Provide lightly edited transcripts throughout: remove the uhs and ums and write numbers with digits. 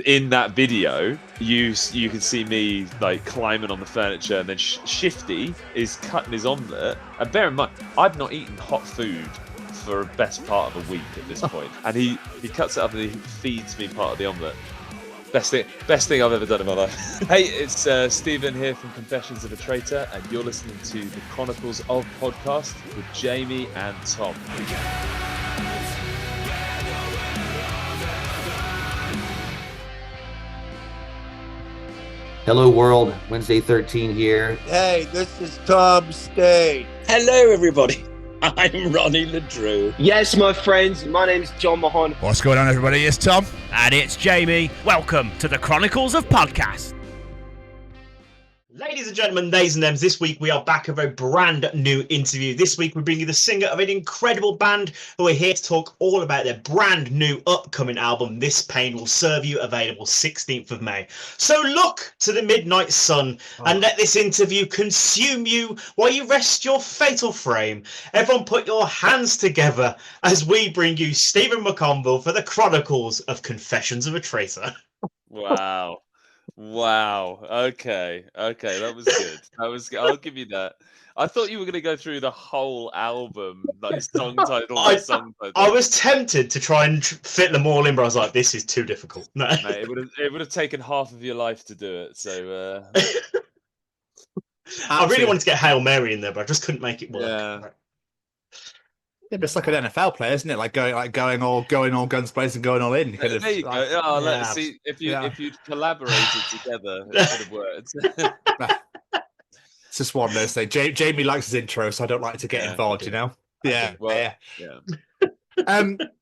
In that video, you can see me like climbing on the furniture, and then Shifty is cutting his omelette. And bear in mind, I've not eaten hot food for the best part of a week at this point, and he cuts it up and he feeds me part of the omelette. Best thing I've ever done in my life. Hey, it's Stephen here from Confessions of a Traitor, and you're listening to the Chronicles of Podcast with Jamie and Tom. Hello world, Wednesday 13 here. Hey, this is Tom Stay. Hello everybody, I'm Ronnie LeDrew. Yes, my friends, my name's John Mahon. What's going on, everybody? It's Tom. And it's Jamie. Welcome to the Chronicles of Podcast. Ladies and gentlemen, theys and thems, this week we are back with a brand new interview. This week we bring you the singer of an incredible band who are here to talk all about their brand new upcoming album, This Pain Will Serve You, available 16th of May. So look to the midnight sun and let this interview consume you while you rest your fatal frame. Everyone put your hands together as we bring you Stephen MacConville for the Chronicles of Confessions of a Traitor. Wow. Okay. That was good. I'll give you that. I thought you were going to go through the whole album, like song title by song title. I was tempted to try and fit them all in, but I was like, this is too difficult. No. Mate, it would have taken half of your life to do it. So I really wanted to get Hail Mary in there, but I just couldn't make it work. Yeah, but it's like an NFL player, isn't it? Like going all guns blazing, going all in. There you go. Oh, let's see if you collaborated together, it would have worked. It's just one of those things. Jamie likes his intro, so I don't like to get involved. You know. Yeah.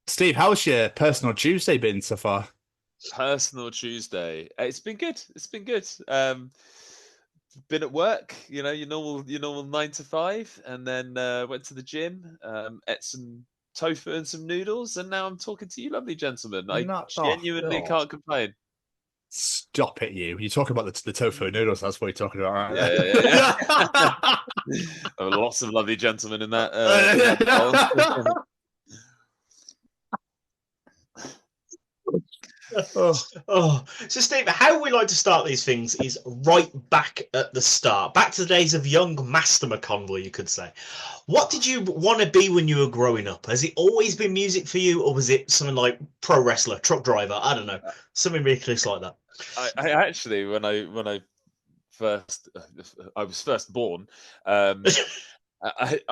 Steve, how's your personal Tuesday been so far? Personal Tuesday. It's been good. Been at work, your normal 9 to 5, and then went to the gym, ate some tofu and some noodles, and now I'm talking to you, lovely gentlemen. I genuinely can't complain. Stop it, you! You're talking about the tofu noodles. That's what you're talking about, right? Yeah. There were lots of lovely gentlemen in that. So Steve, how we like to start these things is right back at the start, back to the days of young Master MacConville, you could say. What did you want to be when you were growing up? Has it always been music for you, or was it something like pro wrestler, truck driver? I don't know, something ridiculous like that. I actually, when I was first born, I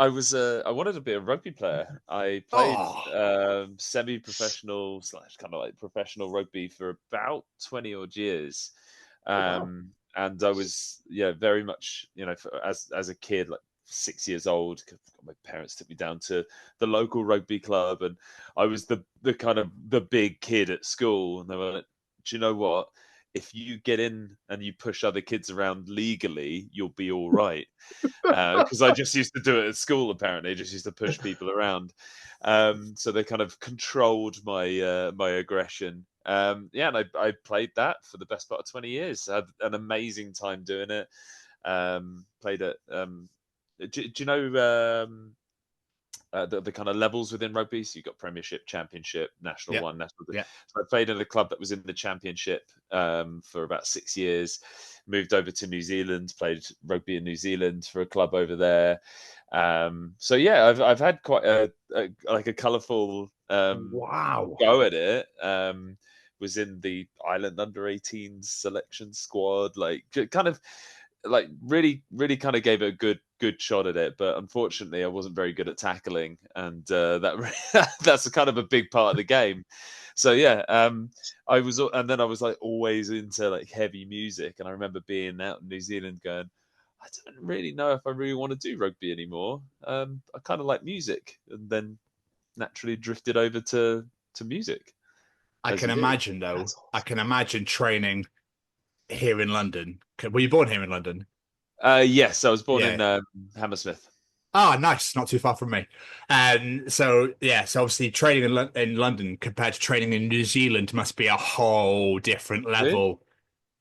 wanted to be a rugby player. I played semi-professional / kind of like professional rugby for about 20 odd years, and I was very much as a kid, like 6 years old. My parents took me down to the local rugby club, and I was the kind of the big kid at school. And they were like, "Do you know what? If you get in and you push other kids around legally, you'll be all right." Because I just used to do it at school, apparently. I just used to push people around. So they kind of controlled my my aggression. And I played that for the best part of 20 years. I had an amazing time doing it. Played it. Do you know the kind of levels within rugby? So you've got Premiership, Championship, National One, National. Yeah. So I played in a club that was in the Championship for about 6 years. Moved over to New Zealand, played rugby in New Zealand for a club over there. I've had quite a colourful go at it. Was in the Ireland under-18s selection squad. Really kind of gave it a good shot at it, but unfortunately I wasn't very good at tackling, and that's kind of a big part of the game. So I was like always into like heavy music, and I remember being out in New Zealand going, I don't really know if I really want to do rugby anymore. I kind of like music, and then naturally drifted over to music. I can imagine training here in London. Were you born here in London? Yes, I was born in Hammersmith. Oh, nice. Not too far from me. So obviously training in London compared to training in New Zealand must be a whole different level.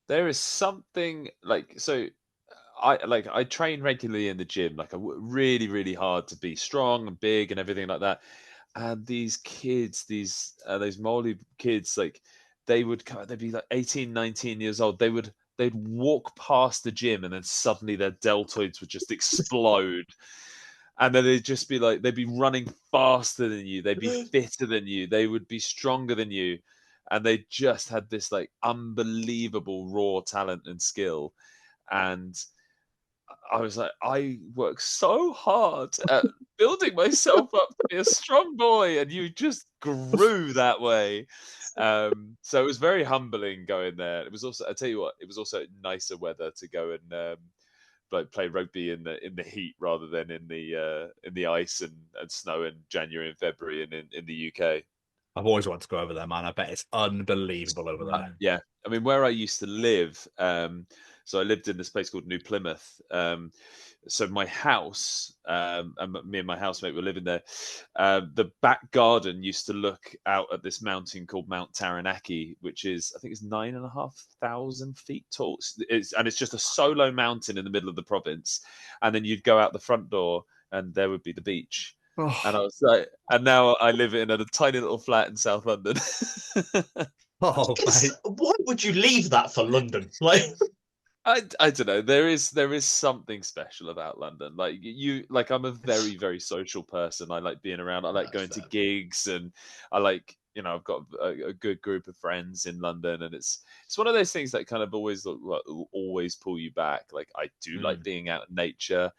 There is something I train regularly in the gym. Like I work really, really hard to be strong and big and everything like that. And these kids, these Māori kids, like they'd be like 18, 19 years old. They'd walk past the gym and then suddenly their deltoids would just explode. And then they'd just be like, they'd be running faster than you. They'd be fitter than you. They would be stronger than you. And they just had this like unbelievable raw talent and skill. And I was like, I work so hard at building myself up to be a strong boy, and you just grew that way. So it was very humbling going there. It was also, I tell you what, it was also nicer weather to go and like play rugby in the heat rather than in the ice and snow in January and February and in the UK. I've always wanted to go over there, man. I bet it's unbelievable over there. Yeah, I mean, where I used to live, so I lived in this place called New Plymouth. So my house, and me and my housemate were living there. The back garden used to look out at this mountain called Mount Taranaki, which is, I think it's 9,500 feet tall. And it's just a solo mountain in the middle of the province. And then you'd go out the front door and there would be the beach. Oh. And I was like, and now I live in a tiny little flat in South London. Why would you leave that for London? Like, I don't know. There is something special about London. Like I'm a very, very social person. I like being around. I like going to gigs, and I like, I've got a good group of friends in London, and it's one of those things that kind of always pull you back. Like I do like being out in nature,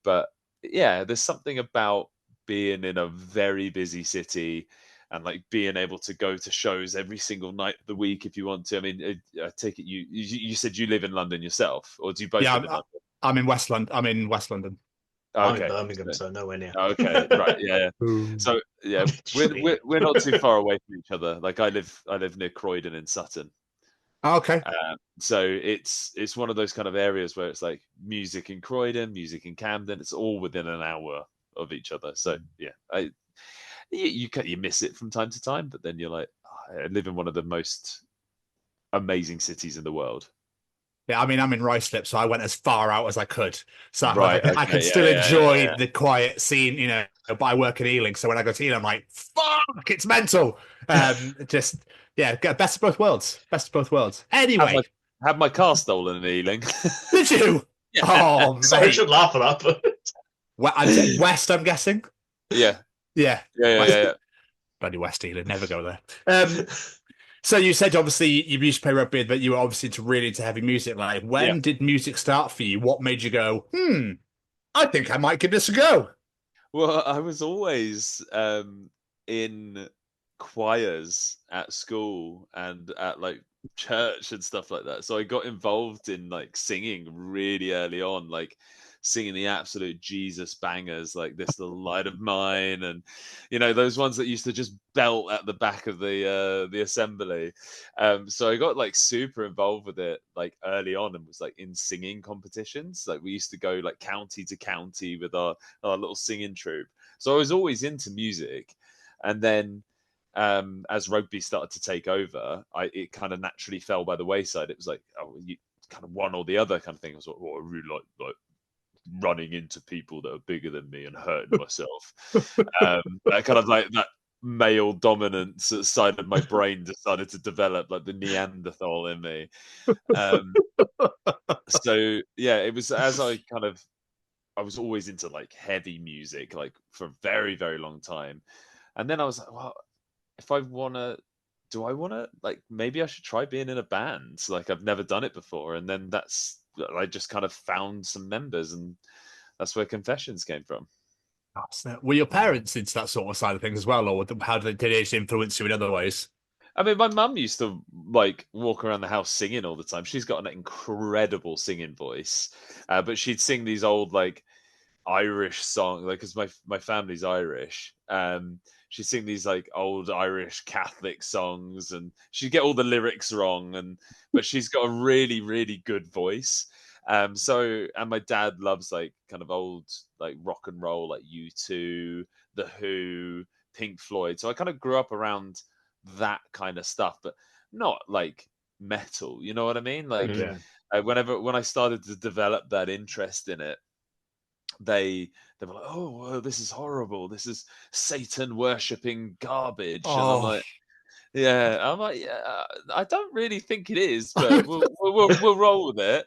but yeah, there's something about being in a very busy city and like being able to go to shows every single night of the week if you want to. I mean, I take it you said you live in London yourself, or do you both live in London? I'm in West London. I'm in West London. I'm in Birmingham, so nowhere near. Okay, right, yeah. So yeah, we're not too far away from each other. Like I live near Croydon in Sutton. Okay. So it's one of those kind of areas where it's like music in Croydon, music in Camden. It's all within an hour of each other. So yeah, you miss it from time to time, but then you're like, I live in one of the most amazing cities in the world. Yeah, I mean, I'm in Ruislip, so I went as far out as I could. So I could still yeah, enjoy the quiet scene, but I work in Ealing. So when I go to Ealing, I'm like, fuck, it's mental. Best of both worlds. Best of both worlds. Anyway. Had my car stolen in Ealing. Did you? Yeah. Oh, sorry, I should laugh at that, but... West, I'm guessing. Yeah. Bloody West Ealing, never go there. So you said obviously you used to play rugby, but you were obviously really into heavy music. Like, when did music start for you? What made you go, I think I might give this a go? Well, I was always in choirs at school and at like church and stuff like that. So I got involved in like singing really early on, like singing the absolute Jesus bangers like This Little Light of Mine, and those ones that used to just belt at the back of the assembly. So I got like super involved with it like early on, and was like in singing competitions. Like we used to go like county to county with our little singing troupe. So I was always into music, and then as rugby started to take over, it kind of naturally fell by the wayside. It was like, you kind of one or the other kind of thing. I was like, I really like running into people that are bigger than me and hurting myself. That kind of like that male dominance side of my brain decided to develop, like the Neanderthal in me. So yeah, it was as I was always into like heavy music, like for a very, very long time. And then I was like, well, do I want to like, maybe I should try being in a band. Like I've never done it before. And then I just kind of found some members, and that's where Confessions came from. Were your parents into that sort of side of things as well, or how did they influence you in other ways? I mean, my mum used to like walk around the house singing all the time. She's got an incredible singing voice, but she'd sing these old like Irish songs, like because my family's Irish. She'd sing these like old Irish Catholic songs, and she'd get all the lyrics wrong, but she's got a really, really good voice. And my dad loves like kind of old like rock and roll, like U2, The Who, Pink Floyd. So I kind of grew up around that kind of stuff, but not like metal. You know what I mean? Like when I started to develop that interest in it, they were like, oh, well, this is horrible. This is Satan worshipping garbage. And I'm like, Yeah, I'm like, yeah, I don't really think it is, but we'll roll with it.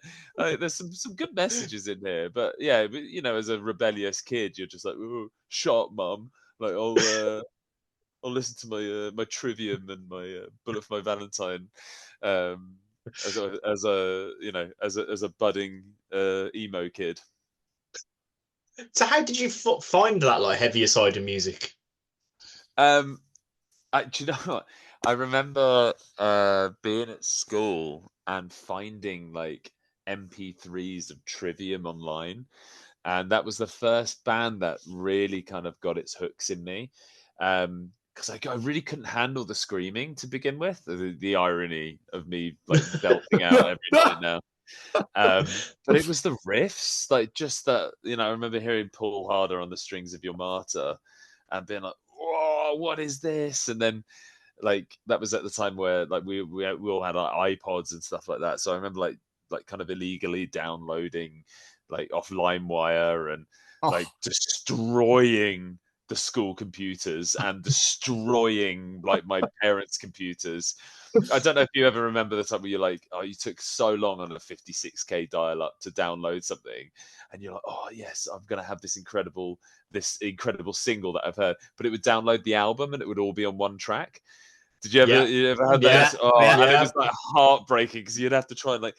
There's some good messages in here, but yeah, as a rebellious kid, you're just like, "Ooh, shut up, mum." Like, I'll listen to my Trivium and my Bullet for My Valentine, um, as a budding emo kid. So how did you find that like heavier side of music? Do you know what? I remember being at school and finding like MP3s of Trivium online, and that was the first band that really kind of got its hooks in me. Because I really couldn't handle the screaming to begin with. The irony of me like belting out every night now. But it was the riffs, like just that. I remember hearing Paul Harder on the strings of Your Martyr, and being like, "Whoa, what is this?" And then, like, that was at the time where like we all had our iPods and stuff like that. So I remember like kind of illegally downloading like off LimeWire and like destroying the school computers and destroying like my parents' computers. I don't know if you ever remember the time where you're like, oh, you took so long on a 56k dial-up to download something, and you're like, oh yes, I'm gonna have this incredible single that I've heard, but it would download the album and it would all be on one track. Did you ever have that? And it was like heartbreaking because you'd have to try and like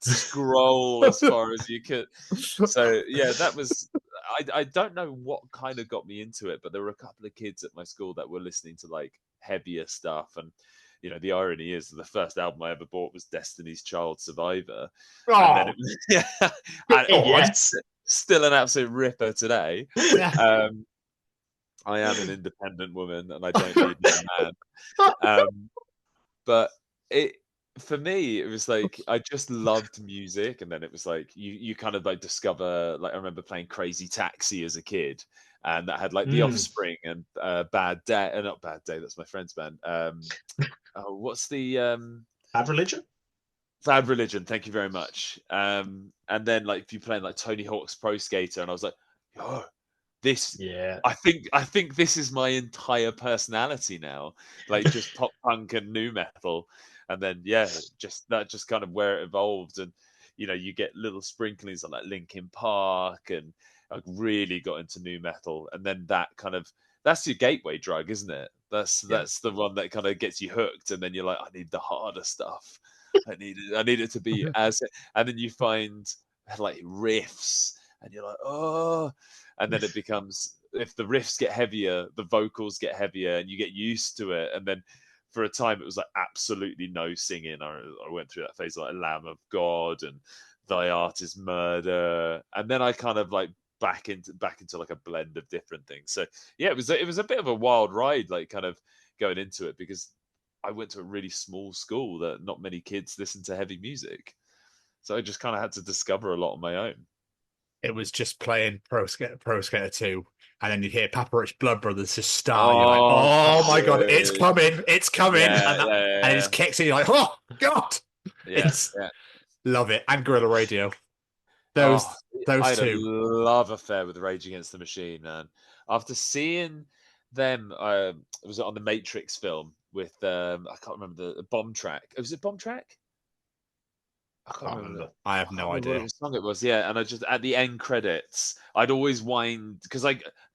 scroll as far as you could. So yeah, that was. I don't know what kind of got me into it, but there were a couple of kids at my school that were listening to like heavier stuff, and the irony is that the first album I ever bought was Destiny's Child Survivor. And then it's still an absolute ripper today. I am an independent woman and I don't need a man. But for me, it was like I just loved music, and then it was like you kind of like discover. Like I remember playing Crazy Taxi as a kid, and that had like The Offspring and Bad Day. Not Bad Day. That's my friend's band. What's the Bad Religion? Bad Religion. Thank you very much. And then like if you playing like Tony Hawk's Pro Skater, and I was like, yo, this. Yeah. I think this is my entire personality now. Like just pop punk and nu metal. And then just kind of where it evolved, and you get little sprinklings on like Linkin Park, and I really got into nu metal, and then that's your gateway drug, isn't it? That's the one that kind of gets you hooked, and then you're like, I need the harder stuff. I need it to be and then you find like riffs, and you're like, oh, and then it becomes, if the riffs get heavier, the vocals get heavier, and you get used to it, and then. For a time, it was like absolutely no singing. I went through that phase like Lamb of God and Thy Art Is Murder, and then I kind of like back into like a blend of different things. So yeah, it was a bit of a wild ride, like kind of going into it, because I went to a really small school that not many kids listen to heavy music, so I just kind of had to discover a lot on my own. It was just playing Pro Skater 2, and then you hear Papa Roach Blood Brothers just start. And you're like, oh my god, it's coming, and it just kicks in. You're like, oh god, love it. And Guerrilla Radio, those I had two. A love affair with Rage Against the Machine, man. After seeing them, was it on the Matrix film with I can't remember the Bomb Track. Was it Bomb Track? I can't remember. I have no idea what song it was. Yeah, and I just at the end credits, I'd always wind, because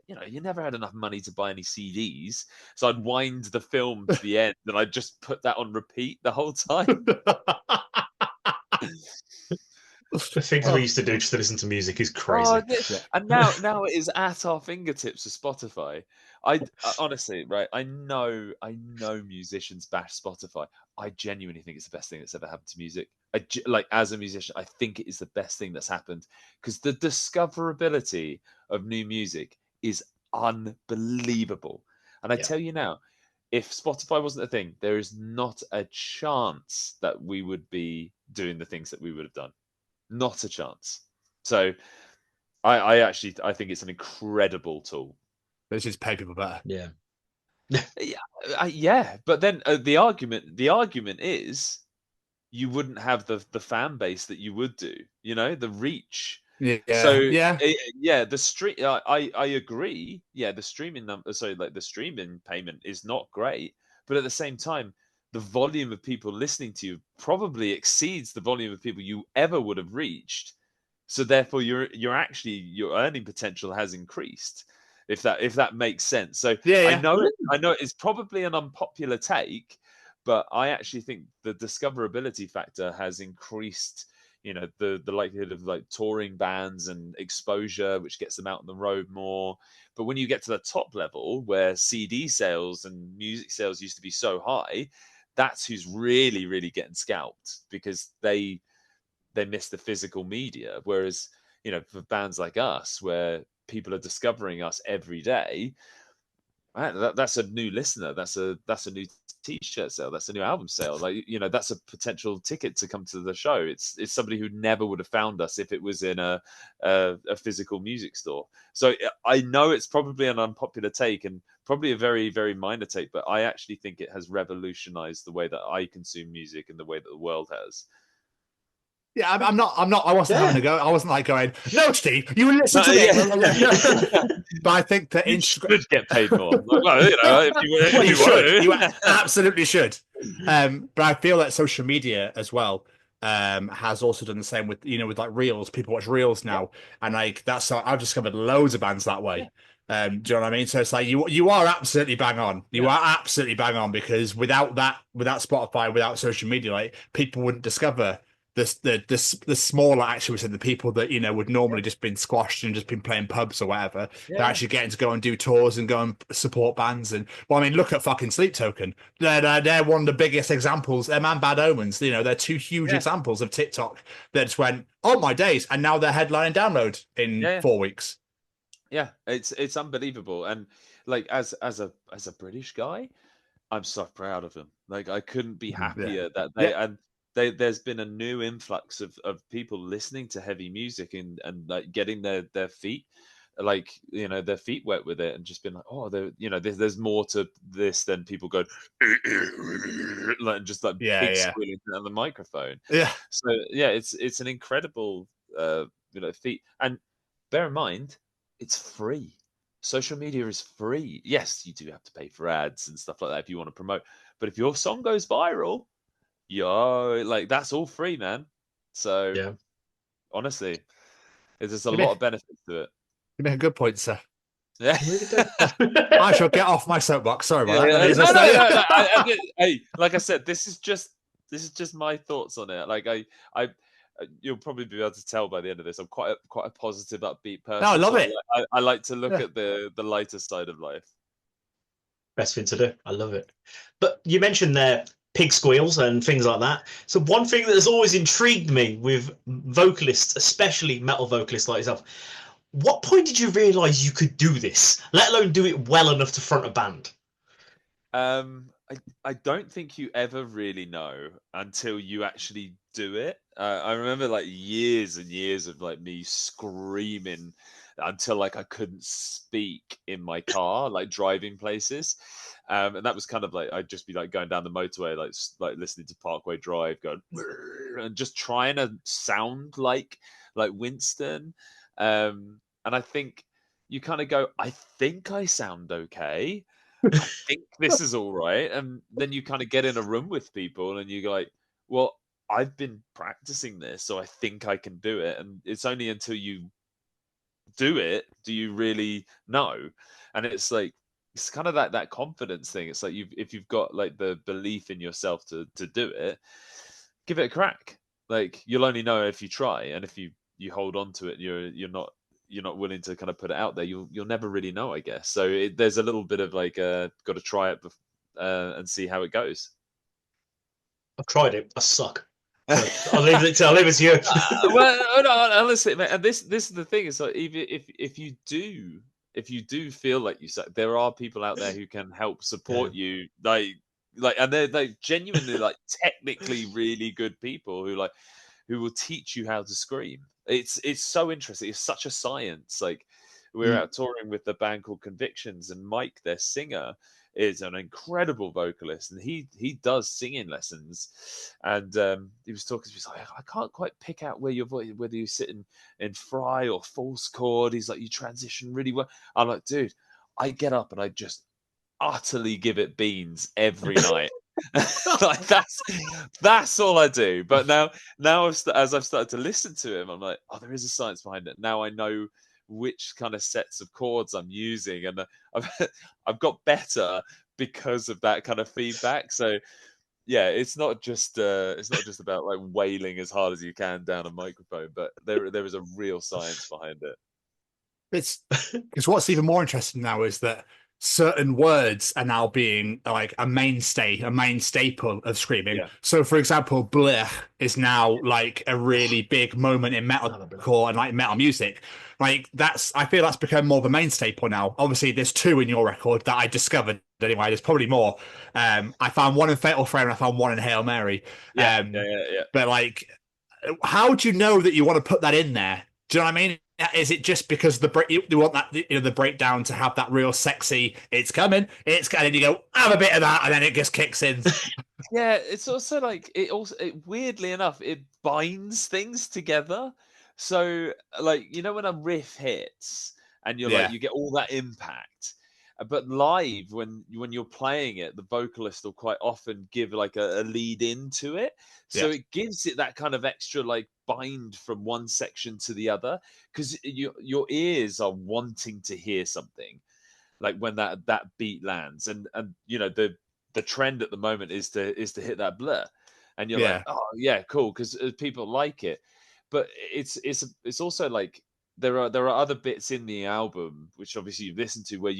you never had enough money to buy any CDs, so I'd wind the film to the end, and I'd just put that on repeat the whole time. The things we used to do just to listen to music is crazy. And now it is at our fingertips with Spotify. I honestly, right? I know musicians bash Spotify. I genuinely think it's the best thing that's ever happened to music. Like as a musician, I think it is the best thing that's happened, because the discoverability of new music is unbelievable. And I tell you now, if Spotify wasn't a thing, there is not a chance that we would be doing the things that we would have done. Not a chance. So I think it's an incredible tool. Let's just pay people better. Yeah. But then the argument is you wouldn't have the fan base that you would do. The reach. Yeah. So the stream. I agree. Yeah, the streaming number. So like the streaming payment is not great, but at the same time, the volume of people listening to you probably exceeds the volume of people you ever would have reached. So therefore, your earning potential has increased. If that makes sense. So I know it's probably an unpopular take, but I actually think the discoverability factor has increased. The likelihood of like touring bands and exposure, which gets them out on the road more. But when you get to the top level, where CD sales and music sales used to be so high, that's who's really, really getting scalped, because they miss the physical media. Whereas, for bands like us, where people are discovering us every day, that's a new listener, that's a new t-shirt sale, that's a new album sale, that's a potential ticket to come to the show. It's somebody who never would have found us if it was in a physical music store. So I know it's probably an unpopular take and probably a very, very minor take, but I actually think it has revolutionized the way that I consume music and the way that the world has. Yeah, I'm not. I wasn't having a go. I wasn't like going, "No, Steve, you listen to me." But I think that Instagram should get paid more. If you should, you absolutely should. But I feel that social media as well has also done the same with with like reels. People watch reels now, and like that's how I've discovered loads of bands that way. Do you know what I mean? So it's like you are absolutely bang on. You are absolutely bang on, because without Spotify, without social media, like people wouldn't discover the smaller acts, and the people that would normally just been squashed and just been playing pubs or whatever. They're actually getting to go and do tours and go and support bands. And look at fucking Sleep Token. They're one of the biggest examples. Them and Bad Omens. They're two huge examples of TikTok that just went, oh my days, and now they're headlining Download in 4 weeks. Yeah, it's unbelievable. And like as a British guy, I'm so proud of them. Like I couldn't be happier that they and. There's been a new influx of people listening to heavy music and like getting their feet, like their feet wet with it, and just been like, oh, there's more to this than people go like just like big squealing on the microphone. So it's an incredible feat. And bear in mind, it's free. Social media is free. Yes, you do have to pay for ads and stuff like that if you want to promote, but if your song goes viral, like that's all free, man. So honestly, there's a lot of benefits to it. You make a good point, sir. Yeah. I shall get off my soapbox. Sorry about that. No. Hey, like I said, this is just my thoughts on it. Like I you'll probably be able to tell by the end of this, I'm quite a positive, upbeat person. No, I love it. I like to look at the lighter side of life. Best thing to do. I love it. But you mentioned there pig squeals and things like that. So one thing that has always intrigued me with vocalists, especially metal vocalists like yourself, what point did you realise you could do this, let alone do it well enough to front a band? I don't think you ever really know until you actually do it. I remember like years and years of like me screaming until like I couldn't speak in my car, like driving places. And that was kind of like I'd just be like going down the motorway, like listening to Parkway Drive, going and just trying to sound like Winston. And I think you kind of go, I think I sound okay. I think this is all right. And then you kind of get in a room with people and you go like, well, I've been practicing this, so I think I can do it. And it's only until you do it do you really know. And it's like, it's kind of that confidence thing. It's like if you've got like the belief in yourself to do it, give it a crack. Like you'll only know if you try, and if you hold on to it, you're not willing to kind of put it out there, you'll never really know, I guess. So there's a little bit of like got to try it and see how it goes. I've tried it. I suck. So I'll leave it to you. Well, no, honestly, man, and this is the thing. Is like even if you do feel like you suck, there are people out there who can help support you, like, and they're like genuinely like technically really good people who will teach you how to scream. It's so interesting. It's such a science. Like we're out touring with the band called Convictions, and Mike, their singer, is an incredible vocalist, and he does singing lessons. And he was talking to me, he's like, I can't quite pick out where your voice, whether you sit in fry or false chord. He's like, you transition really well. I'm like, dude, I get up and utterly give it beans every night. Like that's all I do. But now as I've started to listen to him, I'm like, oh, there is a science behind it. Now I know which kind of sets of chords I'm using, and I've got better because of that kind of feedback. So yeah, it's not just about like wailing as hard as you can down a microphone, but there is a real science behind it. It's because what's even more interesting now is that certain words are now being like a main staple of screaming. Yeah. So, for example, blech is now like a really big moment in metalcore and like metal music. Like I feel that's become more of a main staple now. Obviously, there's 2 in your record that I discovered. Anyway, there's probably more. I found one in Fatal Frame and I found one in Hail Mary. Yeah. But like, how do you know that you want to put that in there? Do you know what I mean? Is it just because you want that, the breakdown to have that real sexy, it's coming, and then you go, have a bit of that, and then it just kicks in. Yeah, it's also like, it weirdly enough, it binds things together. So like, when a riff hits and you're like, you get all that impact. But live, when you're playing it, the vocalist will quite often give like a lead into it. So it gives it that kind of extra like bind from one section to the other, because your ears are wanting to hear something like when that beat lands. And the trend at the moment is to hit that blur. And you're like, oh yeah, cool, because people like it. But it's also like, there are other bits in the album which obviously you've listened to where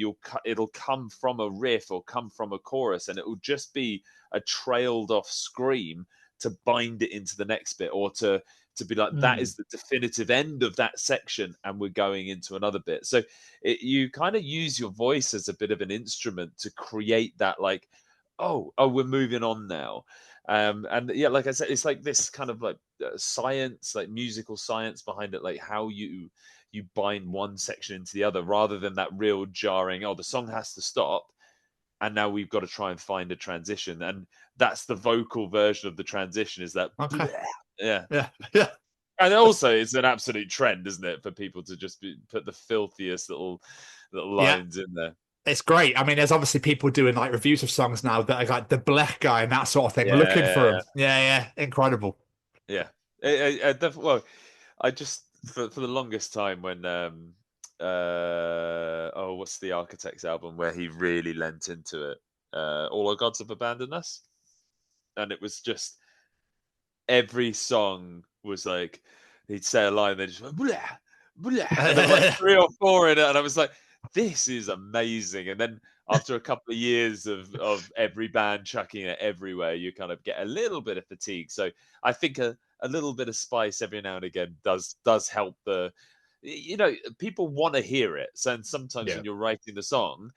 it'll come from a riff or come from a chorus, and it will just be a trailed off scream to bind it into the next bit, or to be like, that is the definitive end of that section and we're going into another bit. So you kind of use your voice as a bit of an instrument to create that, like, oh, we're moving on now. And yeah, like I said, it's like this kind of like science, like musical science behind it, like how you bind one section into the other, rather than that real jarring, oh, the song has to stop and now we've got to try and find a transition. And that's the vocal version of the transition, is that yeah. And also it's an absolute trend, isn't it, for people to just put the filthiest little lines in there. It's great. I mean, there's obviously people doing like reviews of songs now that are like the blech guy and that sort of thing. We're looking for him. Yeah, incredible. Yeah, well, I just for the longest time when what's the Architects album where he really lent into it? All Our Gods Have Abandoned Us, and it was just every song was like he'd say a line, they just went blah, blah, and there were like 3 or 4 in it, and I was like, this is amazing. And then after a couple of years of every band chucking it everywhere, you kind of get a little bit of fatigue. So I think a little bit of spice every now and again does help people want to hear it. So sometimes when you're writing the song,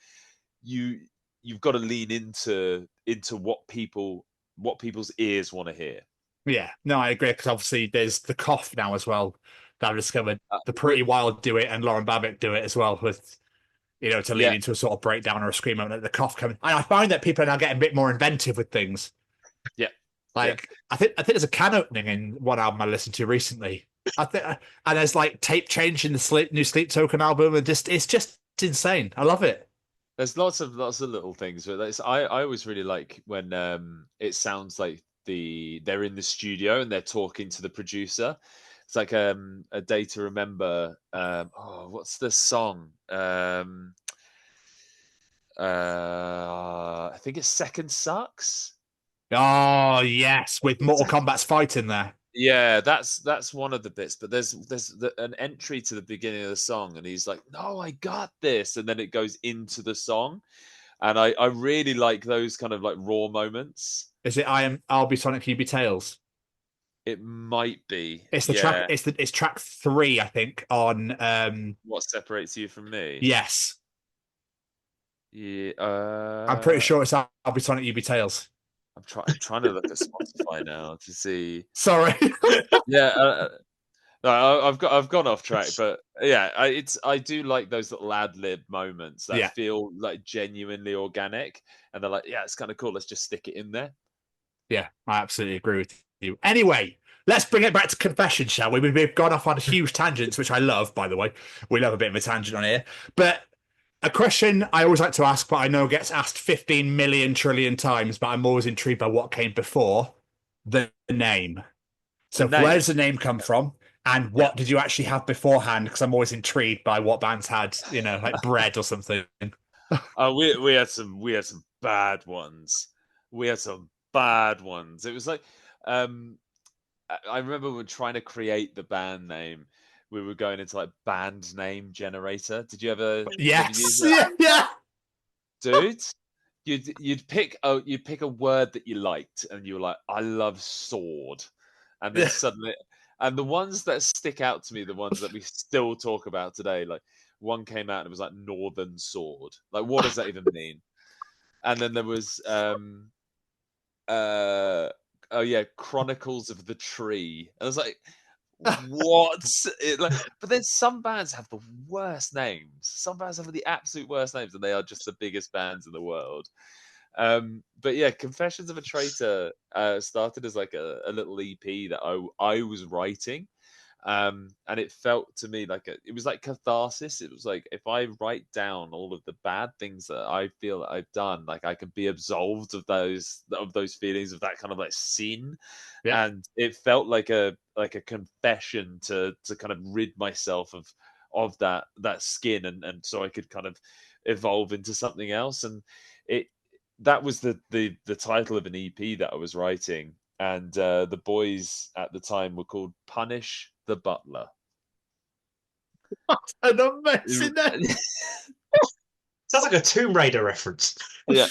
you've got to lean into what people's ears want to hear. Yeah, no, I agree, because obviously there's the cough now as well that I've discovered. The Pretty Wild do it, and Lauren Babbitt do it as well, with to lead into a sort of breakdown or a scream moment at the cough coming. And I find that people are now getting a bit more inventive with things. Yeah. Like, I think there's a can opening in one album I listened to recently. And there's like tape change in the new Sleep Token album, and it's just insane. I love it. There's lots of little things. But I always really like when it sounds like they're in the studio and they're talking to the producer. It's like a Day to Remember. What's the song? I think it's Second Sucks. Oh yes, with Mortal Kombat's fight in there. Yeah, that's one of the bits. But there's an entry to the beginning of the song, and he's like, "No, I got this," and then it goes into the song, and I really like those kind of like raw moments. Is it I'll Be Sonic, You Be Tails? It might be. It's the track. It's track 3, I think, on What Separates You From Me. Yes. Yeah. I'm pretty sure it's I'll Be Sonic, You Be Tails. I'm trying to look at Spotify now to see. Sorry. Yeah. No, I've gone off track, but yeah, I do like those little ad lib moments that feel like genuinely organic, and they're like, yeah, it's kind of cool. Let's just stick it in there. Yeah, I absolutely agree with you. Anyway, let's bring it back to Confession, shall we? We've gone off on huge tangents, which I love, by the way. We love a bit of a tangent on here. But A question I always like to ask, but I know gets asked 15 million trillion times, but I'm always intrigued by what came before the name. So where does the name come from? And what did you actually have beforehand? Because I'm always intrigued by what bands had, like bread or something. We had some bad ones. We had some bad ones. It was like, I remember we were trying to create the band name. We were going into like band name generator. Did you ever? Yes. Yeah. Dude, you'd pick a word that you liked, and you were like, I love sword, and then suddenly, and the ones that stick out to me, the ones that we still talk about today, like one came out and it was like Northern Sword. Like, what does that even mean? And then there was Chronicles of the Tree. I was like, what? But then some bands have the worst names. Some bands have the absolute worst names, and they are just the biggest bands in the world. But yeah, Confessions of a Traitor started as like a little EP that I was writing. And it felt to me like it was like catharsis. It was like, if I write down all of the bad things that I feel that I've done, like I could be absolved of those feelings, of that kind of like sin. Yeah. And it felt like a confession to kind of rid myself of that skin, and so I could kind of evolve into something else. And that was the title of an EP that I was writing. And the boys at the time were called Punish the Butler. What an amazing name. Sounds like a Tomb Raider reference. Yeah.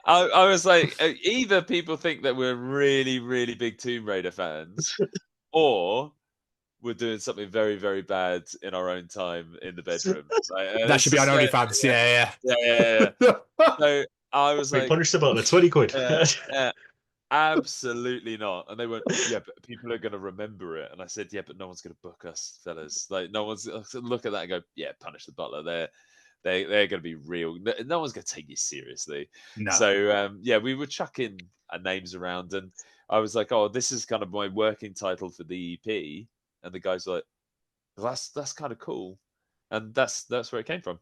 I was like, either people think that we're really, really big Tomb Raider fans, or we're doing something very, very bad in our own time in the bedroom. Like, that should be on OnlyFans. Yeah. So I was like, Punish the Butler, 20 quid. Absolutely not. And they went, yeah, but people are going to remember it. And I said, yeah, but no one's going to book us, fellas. Like, no one's look at that and go, yeah, Punish the Butler. They're going to be real. No one's going to take you seriously. No. So we were chucking names around, and I was like, oh, this is kind of my working title for the EP. And the guys were like, well, that's kind of cool. And that's where it came from.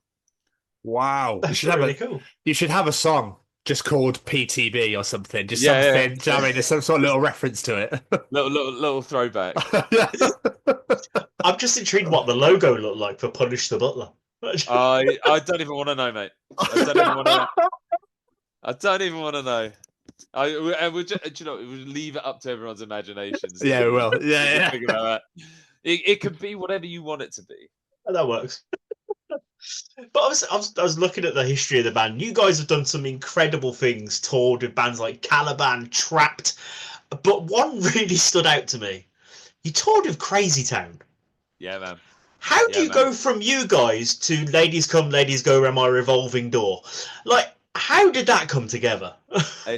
Wow. That's really cool. You should have a song just called PTB or something. Just something. Do you know what I mean? There's some sort of little reference to it. little throwback. I'm just intrigued what the logo looked like for Punish the Butler. I don't even want to know, mate. I don't even want to know. We'll leave it up to everyone's imaginations. Yeah, we will. Yeah. Think about that. It could be whatever you want it to be. That works. But I was looking at the history of the band. You guys have done some incredible things, toured with bands like Caliban, Trapped. But one really stood out to me. You toured with Crazy Town. Yeah, man. How do you go from you guys to Ladies Come, Ladies Go Around My Revolving Door? Like, how did that come together? For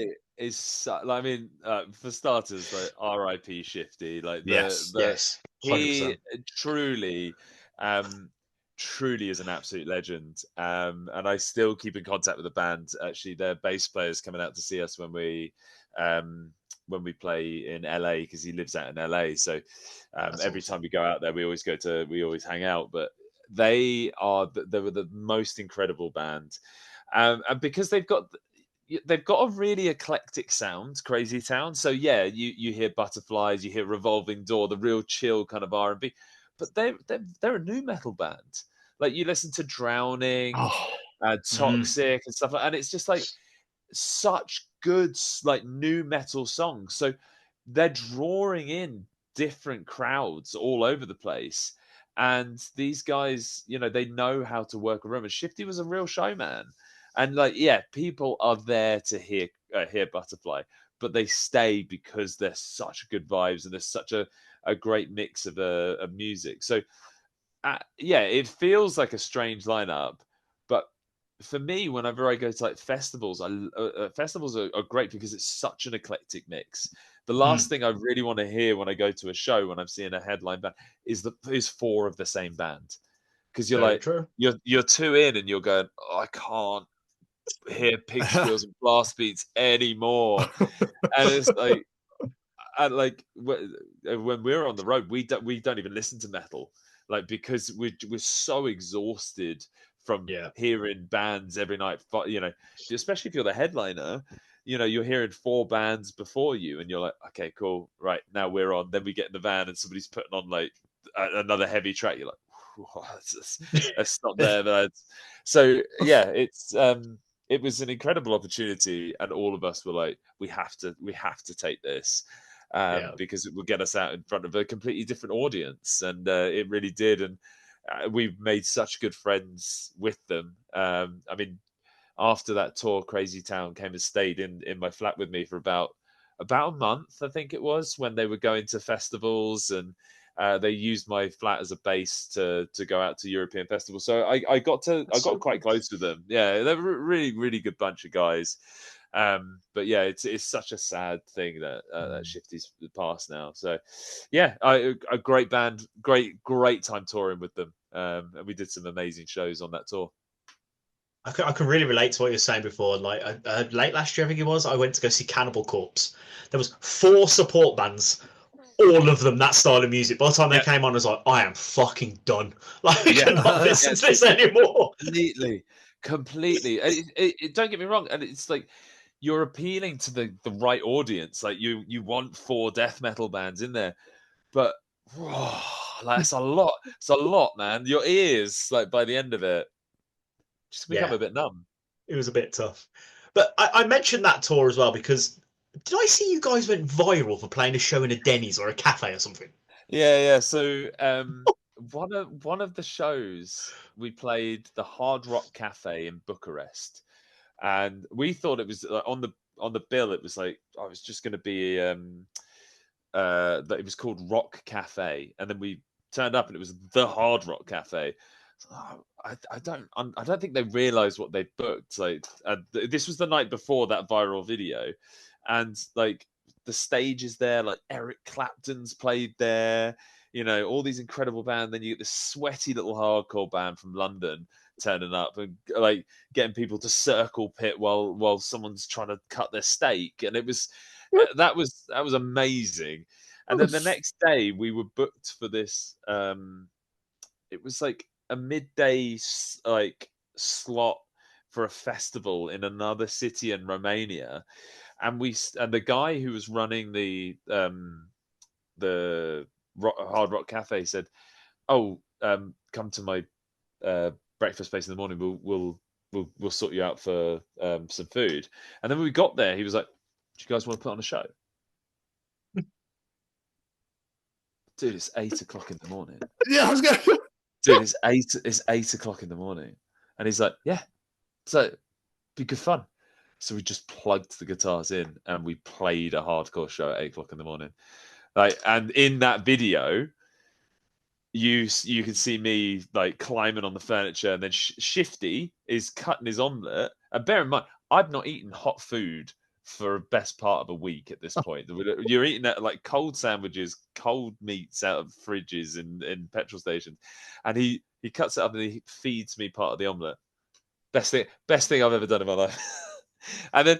starters, like R.I.P. Shifty. Like, yes, 100%. He truly is an absolute legend. And I still keep in contact with the band. Actually, their bass player is coming out to see us when we play in LA, because he lives out in LA. So every time we go out there, we always hang out. But they were the most incredible band, and because they've got a really eclectic sound, Crazy Town. So yeah, you hear Butterflies, you hear Revolving Door, the real chill kind of R&B. But they're a new metal band. Like, you listen to Drowning, Toxic, and stuff like, and it's just like such good like new metal songs. So they're drawing in different crowds all over the place, and these guys, they know how to work a room. And Shifty was a real showman, and people are there to hear Butterfly, but they stay because they're such good vibes and there's such a great mix of music. So it feels like a strange lineup, but for me, whenever I go to like festivals, festivals are great because it's such an eclectic mix. The last thing I really want to hear when I go to a show, when I'm seeing a headline band, is four of the same band, because you're two in and you're going, oh, I can't hear pig squeals and blast beats anymore. And it's like, and like when we're on the road, we don't even listen to metal, like, because we're so exhausted from hearing bands every night. You know, especially if you're the headliner. You know, you're hearing 4 bands before you, and you're like, okay, cool, right, now we're on. Then we get in the van, and somebody's putting on like another heavy track. You're like, let's stop there, man. So yeah, it was an incredible opportunity, and all of us were like, we have to take this because it will get us out in front of a completely different audience, and it really did. And we've made such good friends with them. I mean, after that tour, Crazy Town came and stayed in my flat with me for about a month, I think it was, when they were going to festivals, and they used my flat as a base to go out to European festivals. So I got quite close with them. Yeah, they're a really, really good bunch of guys. But yeah, it's such a sad thing that that Shifty's passed now. So yeah, a great band, great time touring with them. And we did some amazing shows on that tour. I can really relate to what you're saying before. Like late last year, I think it was, I went to go see Cannibal Corpse. There was 4 support bands, all of them that style of music. By the time they came on, I was like, I am fucking done. Like, I cannot listen to this anymore. Completely. Don't get me wrong, and it's like you're appealing to the right audience. Like you want 4 death metal bands in there, but like it's a lot. It's a lot, man. Your ears, like by the end of it, just become a bit numb. It was a bit tough. But I mentioned that tour as well because did I see you guys went viral for playing a show in a Denny's or a cafe or something? Yeah. So one of the shows we played the Hard Rock Cafe in Bucharest, and we thought it was on the bill. It was like I was just going to be that it was called Rock Cafe, and then we turned up and it was the Hard Rock Cafe. I don't think they realized what they booked. Like this was the night before that viral video, and like the stage is there. Like Eric Clapton's played there. You know, all these incredible bands. Then you get this sweaty little hardcore band from London turning up and like getting people to circle pit while someone's trying to cut their steak, and it was that was amazing. And then the next day we were booked for this. It was like a midday like slot for a festival in another city in Romania, and the guy who was running the Hard Rock Cafe said, "Oh, come to my breakfast place in the morning. We'll sort you out for some food." And then when we got there, he was like, "Do you guys want to put on a show?" Dude, it's 8 o'clock in the morning. Yeah, I was going. Dude, it's 8 o'clock in the morning, and he's like, "Yeah, so be good fun." So we just plugged the guitars in, and we played a hardcore show at 8 o'clock in the morning. Like, and in that video, you can see me like climbing on the furniture, and then Shifty is cutting his omelette. And bear in mind, I've not eaten hot food for the best part of a week at this point. You're eating that like cold sandwiches, cold meats out of fridges in petrol stations, and he cuts it up and he feeds me part of the omelette. Best thing I've ever done in my life. And then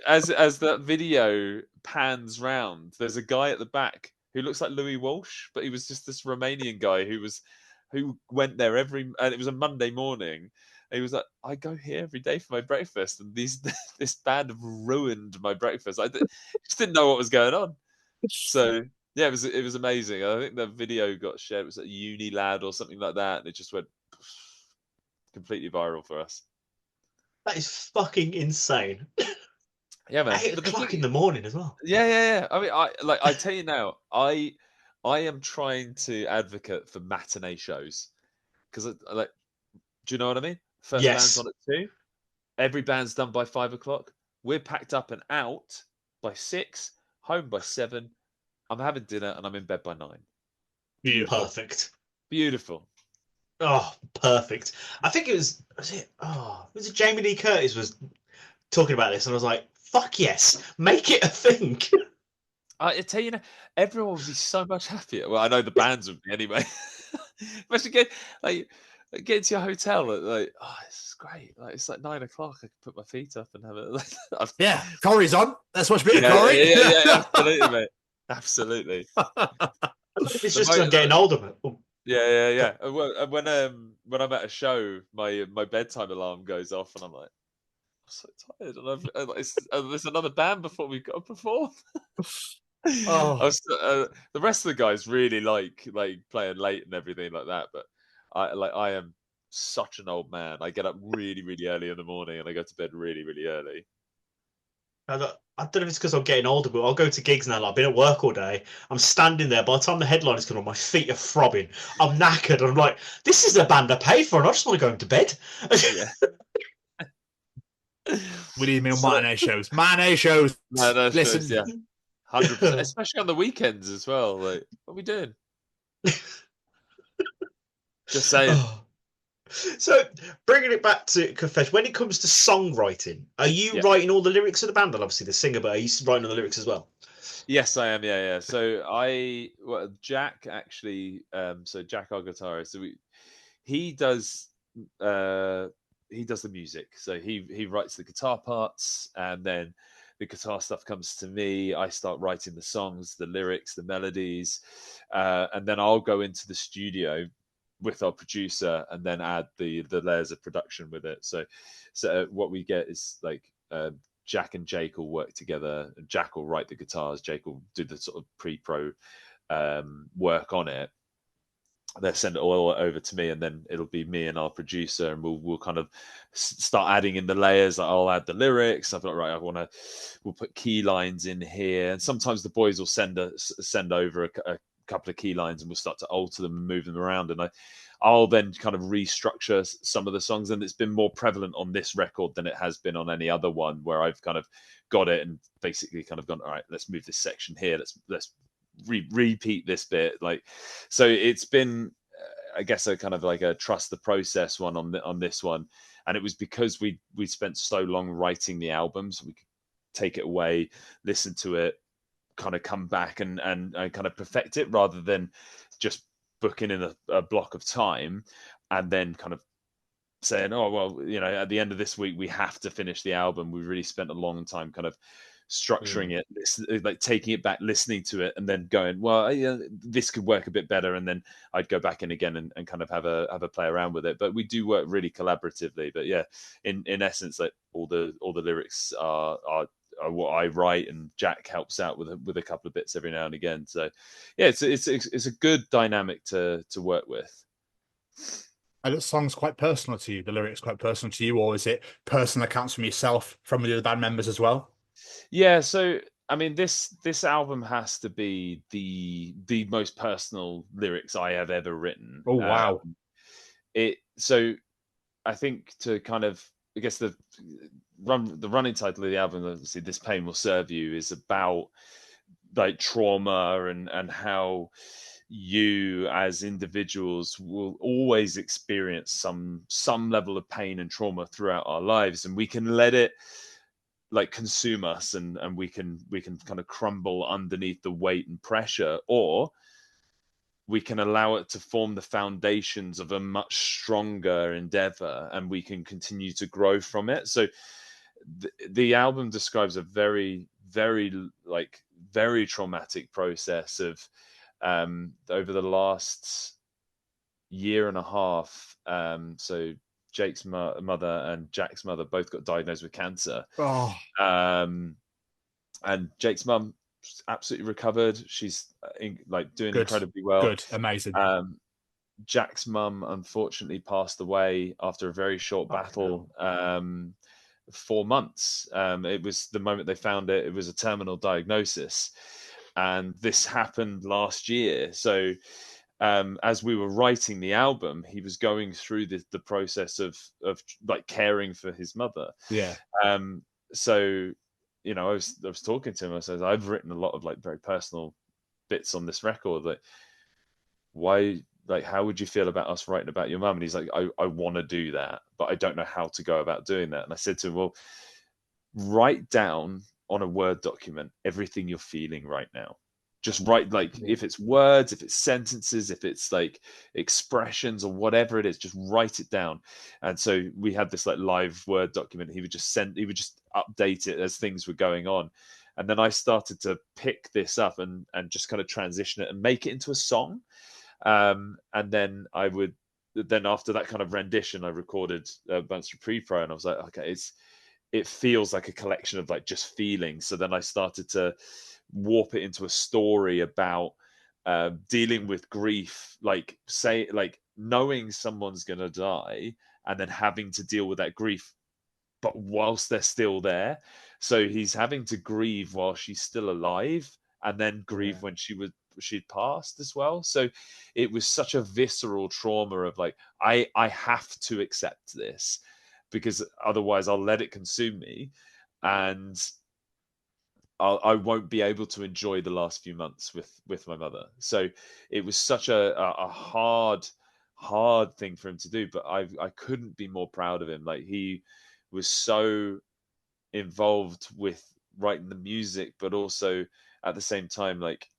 as that video pans round, there's a guy at the back who looks like Louis Walsh, but he was just this Romanian guy who went there and it was a Monday morning. He was like, "I go here every day for my breakfast, and this band have ruined my breakfast." I just didn't know what was going on. So yeah, it was amazing. I think the video got shared. It was at Uni Lad or something like that, and it just went completely viral for us. That is fucking insane. Yeah, man. 8 o'clock in the morning as well. Yeah. I mean, I tell you now, I am trying to advocate for matinee shows because, like, do you know what I mean? First band's on at 2. Every band's done by 5 o'clock. We're packed up and out by 6, home by 7. I'm having dinner and I'm in bed by 9. Beautiful. Perfect. Beautiful. Oh, perfect. I think it was Jamie Lee Curtis was talking about this, and I was like, fuck yes, make it a thing. I tell you now, everyone would be so much happier. Well, I know the bands would be anyway. Especially get into your hotel at like, oh, this is great. Like it's like 9 o'clock. I can put my feet up and have it. Yeah, Corey's on. Let's watch me, Corey. Yeah, absolutely, mate. Absolutely. It's just I'm getting older, man. Yeah. When I'm at a show, my bedtime alarm goes off, and I'm like, I'm so tired, and there's another band before we've got to perform. The rest of the guys really like playing late and everything like that, but I am such an old man. I get up really, really early in the morning, and I go to bed really, really early. I don't know if it's because I'm getting older, but I'll go to gigs now. Like, I've been at work all day. I'm standing there. By the time the headline is coming on, my feet are throbbing. I'm knackered. And I'm like, this is a band I paid for, and I just want to go into bed. Yeah. We need matinee shows. Matinee shows. Listen, shows, yeah, 100%. Especially on the weekends as well. Like, what are we doing? Just saying. So, bringing it back to Confession, when it comes to songwriting, are you writing all the lyrics of the band? And obviously the singer, but are you writing all the lyrics as well? Yes, I am. Yeah. So Jack actually, so Jack, our guitarist, so he does the music. So he writes the guitar parts, and then the guitar stuff comes to me. I start writing the songs, the lyrics, the melodies, and then I'll go into the studio with our producer and then add the layers of production with it. So what we get is like Jack and Jake will work together. Jack will write the guitars, Jake will do the sort of pre-pro work on it. They'll send it all over to me, and then it'll be me and our producer, and we'll kind of start adding in the layers. Like, I'll add the lyrics. I've got, right, we'll put key lines in here, and sometimes the boys will send over a couple of key lines, and we'll start to alter them and move them around, and I'll then kind of restructure some of the songs. And it's been more prevalent on this record than it has been on any other one, where I've kind of got it and basically kind of gone, all right, let's move this section here, let's repeat this bit. Like, so it's been I guess a kind of like a trust the process one on this one, and it was because we spent so long writing the album, so we could take it away, listen to it, kind of come back and kind of perfect it, rather than just booking in a block of time and then kind of saying, oh, well, at the end of this week we have to finish the album. We really spent a long time kind of structuring it, like taking it back, listening to it, and then going, well, this could work a bit better, and then I'd go back in again and kind of have a play around with it. But we do work really collaboratively. But yeah, in essence, like all the lyrics are what I write, and Jack helps out with a couple of bits every now and again. So yeah, it's a good dynamic to work with. Are the songs quite personal to you? The lyrics quite personal to you, or is it personal accounts from yourself, from the other band members as well? Yeah, so I mean, this album has to be the most personal lyrics I have ever written. Oh wow! So I think to kind of, I guess the running title of the album, obviously, "This Pain Will Serve You," is about like trauma and how you as individuals will always experience some level of pain and trauma throughout our lives, and we can let it like consume us, and we can kind of crumble underneath the weight and pressure, or we can allow it to form the foundations of a much stronger endeavor, and we can continue to grow from it. So the album describes a very, very very traumatic process of over the last year and a half. So Jake's mother and Jack's mother both got diagnosed with cancer. And Jake's mum absolutely recovered. She's doing incredibly well. Good, amazing. Jack's mum unfortunately passed away after a very short battle. 4 months. It was the moment they found it. It was a terminal diagnosis, and this happened last year. So as we were writing the album, he was going through the process of like caring for his mother. Yeah. So I was talking to him. I said, I've written a lot of like very personal bits on this record. Like, why? Like, how would you feel about us writing about your mum? And he's like, I want to do that, but I don't know how to go about doing that. And I said to him, well, write down on a Word document everything you're feeling right now. Just write, like, if it's words, if it's sentences, if it's like expressions or whatever it is, just write it down. And so we had this like live Word document. He would just update it as things were going on. And then I started to pick this up and just kind of transition it and make it into a song. And then after that kind of rendition, I recorded a bunch of pre-pro, and I was like, okay, it feels like a collection of like just feelings. So then I started to warp it into a story about dealing with grief, like knowing someone's gonna die and then having to deal with that grief, but whilst they're still there. So he's having to grieve while she's still alive, and then grieve when she'd passed as well. So it was such a visceral trauma of like, I have to accept this, because otherwise I'll let it consume me, and I won't be able to enjoy the last few months with my mother. So it was such a hard thing for him to do, but I couldn't be more proud of him. Like, he was so involved with writing the music, but also at the same time, like,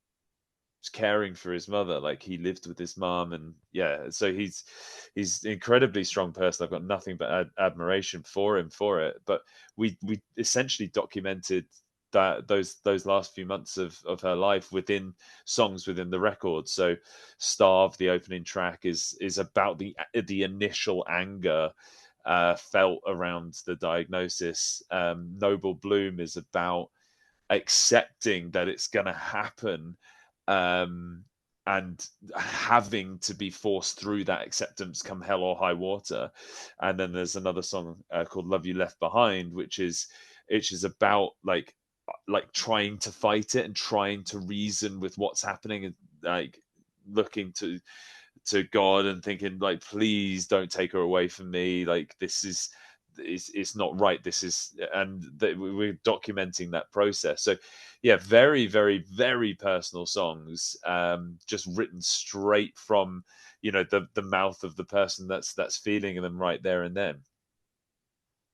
caring for his mother. Like, he lived with his mom, and so he's an incredibly strong person. I've got nothing but admiration for him for it. But we essentially documented that those last few months of her life within songs within the record. So Starve, the opening track, is about the initial anger felt around the diagnosis. Noble Bloom is about accepting that it's going to happen, and having to be forced through that acceptance come hell or high water. And then there's another song called Love You Left Behind, which is about like trying to fight it and trying to reason with what's happening, and like looking to God and thinking like, please don't take her away from me. Like, this is it's not right. This is, and we're documenting that process. So yeah, very, very, very personal songs, just written straight from, the mouth of the person that's feeling them right there and then.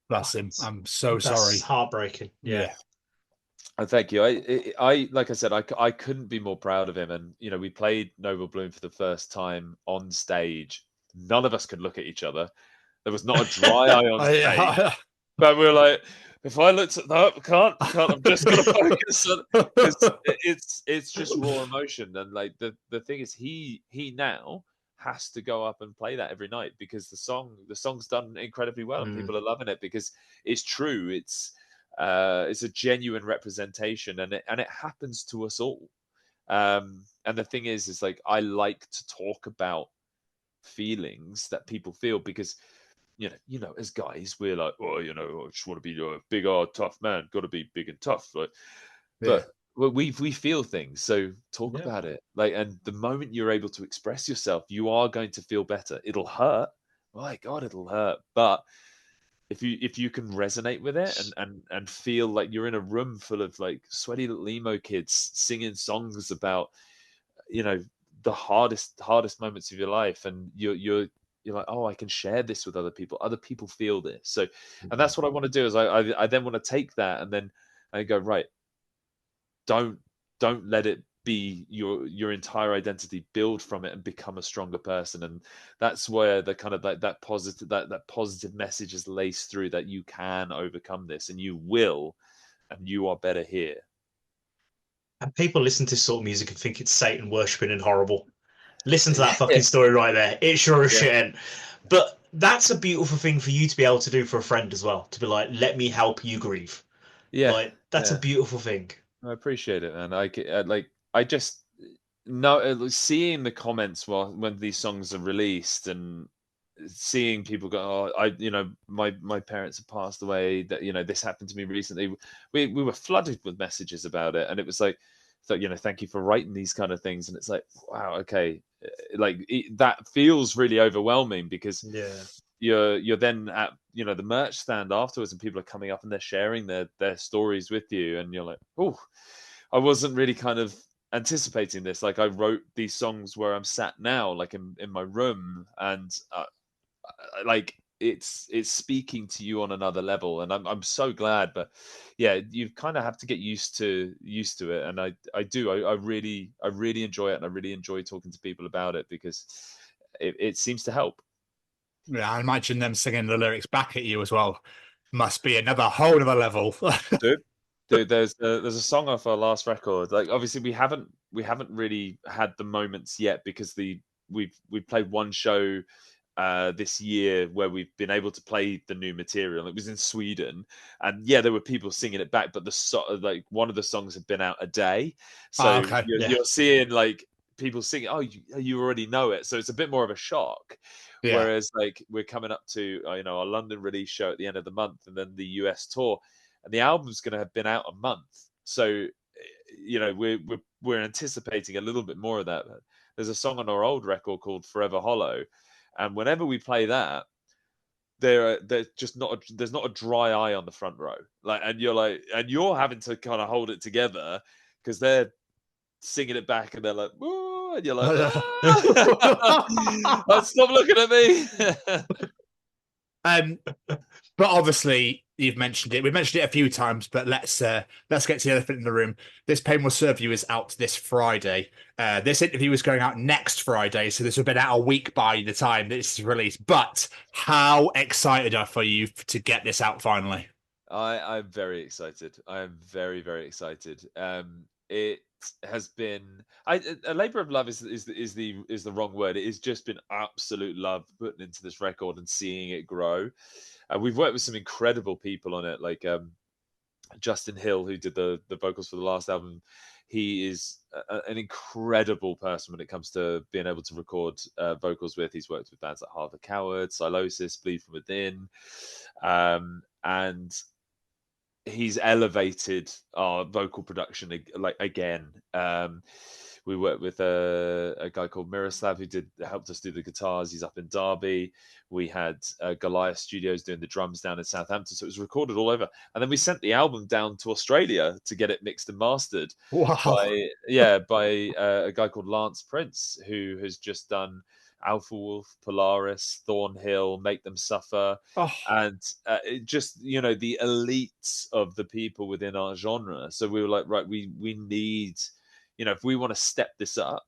Bless him. I'm so sorry. Heartbreaking. Yeah. Thank you. I like I said, I couldn't be more proud of him. And we played Noble Bloom for the first time on stage. None of us could look at each other. There was not a dry eye on stage. But we were like, if I looked at that, can't. I'm just gonna focus on it's just raw emotion. And like the thing is, he now has to go up and play that every night, because the song's done incredibly well and people are loving it, because it's true. It's a genuine representation, and it happens to us all. And the thing is like, I like to talk about feelings that people feel, because as guys, we're like, I just want to be a big, hard, tough man. Got to be big and tough, right? Yeah. But we feel things, so talk about it. Like, and the moment you're able to express yourself, you are going to feel better. It'll hurt, my God, it'll hurt, but if you can resonate with it and feel like you're in a room full of like sweaty little emo kids singing songs about the hardest moments of your life, and you're like, oh, I can share this with other people feel this. So, and that's what I want to do, is I then want to take that and then I go, right, don't let it be your entire identity. Build from it and become a stronger person. And that's where the kind of like that positive message is laced through, that you can overcome this, and you will, and you are better here. And people listen to this sort of music and think it's Satan worshipping and horrible. Listen to that fucking story right there. It sure as shit ain't. But that's a beautiful thing for you to be able to do for a friend as well. To be like, let me help you grieve. Yeah, like, that's a beautiful thing. I appreciate it, man. I just know, seeing the comments when these songs are released, and seeing people go, oh, my parents have passed away. That this happened to me recently. We were flooded with messages about it, and it was like, thank you for writing these kind of things. And it's like, wow, okay, that feels really overwhelming, because you're then at the merch stand afterwards, and people are coming up and they're sharing their stories with you, and you're like, oh, I wasn't really kind of anticipating this. Like, I wrote these songs where I'm sat now, like in my room, and like it's speaking to you on another level, and I'm so glad. But yeah, you kind of have to get used to it, and I really enjoy it, and I really enjoy talking to people about it, because it seems to help. Yeah, I imagine them singing the lyrics back at you as well must be another whole other level. Dude, there's a song off our last record. Like, obviously we haven't really had the moments yet, because the we've played one show this year where we've been able to play the new material. It was in Sweden, and yeah, there were people singing it back, but like one of the songs had been out a day, so you're seeing like people singing. Oh, you already know it, so it's a bit more of a shock. Yeah. Whereas like we're coming up to our London release show at the end of the month, and then the US tour, and the album's going to have been out a month. So we're anticipating a little bit more of that. There's a song on our old record called Forever Hollow, and whenever we play that, there's not a dry eye on the front row. Like, and you're having to kind of hold it together because they're singing it back and they're like, whoa, and you're like, stop looking at me. But obviously you've mentioned it. We've mentioned it a few times, but let's get to the elephant in the room. This Pain Will Serve You is out this Friday. This interview is going out next Friday, so this will have been out a week by the time this is released. But how excited are you to get this out finally? I'm very excited. I am very, very excited. It has been a labor of love is the wrong word. It has just been absolute love putting into this record and seeing it grow. We've worked with some incredible people on it, like Justin Hill, who did the vocals for the last album. He is an incredible person when it comes to being able to record vocals with. He's worked with bands like Heart of a Coward, Sylosis, Bleed From Within, and he's elevated our vocal production like again. We worked with a guy called Miroslav who helped us do the guitars. He's up in Derby. We had Goliath Studios doing the drums down in Southampton. So it was recorded all over. And then we sent the album down to Australia to get it mixed and mastered. Wow. by a guy called Lance Prince, who has just done Alpha Wolf, Polaris, Thornhill, Make Them Suffer, and just the elites of the people within our genre. So we were like, right, we need, if we want to step this up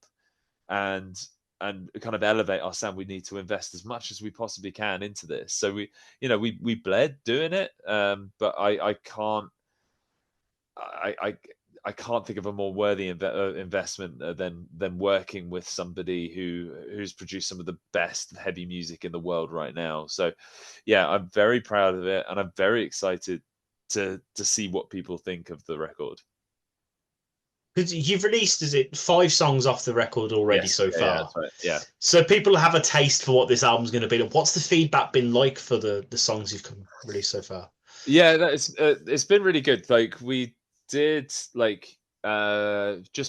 and kind of elevate our sound, we need to invest as much as we possibly can into this. So we bled doing it, but I can't think of a more worthy investment than working with somebody who's produced some of the best heavy music in the world right now. So, yeah, I'm very proud of it, and I'm very excited to see what people think of the record. Because you've released, 5 songs off the record already so far? Yeah, that's right. Yeah. So people have a taste for what this album's going to be. What's the feedback been like for the songs you've released so far? Yeah, it's been really good. Like we did just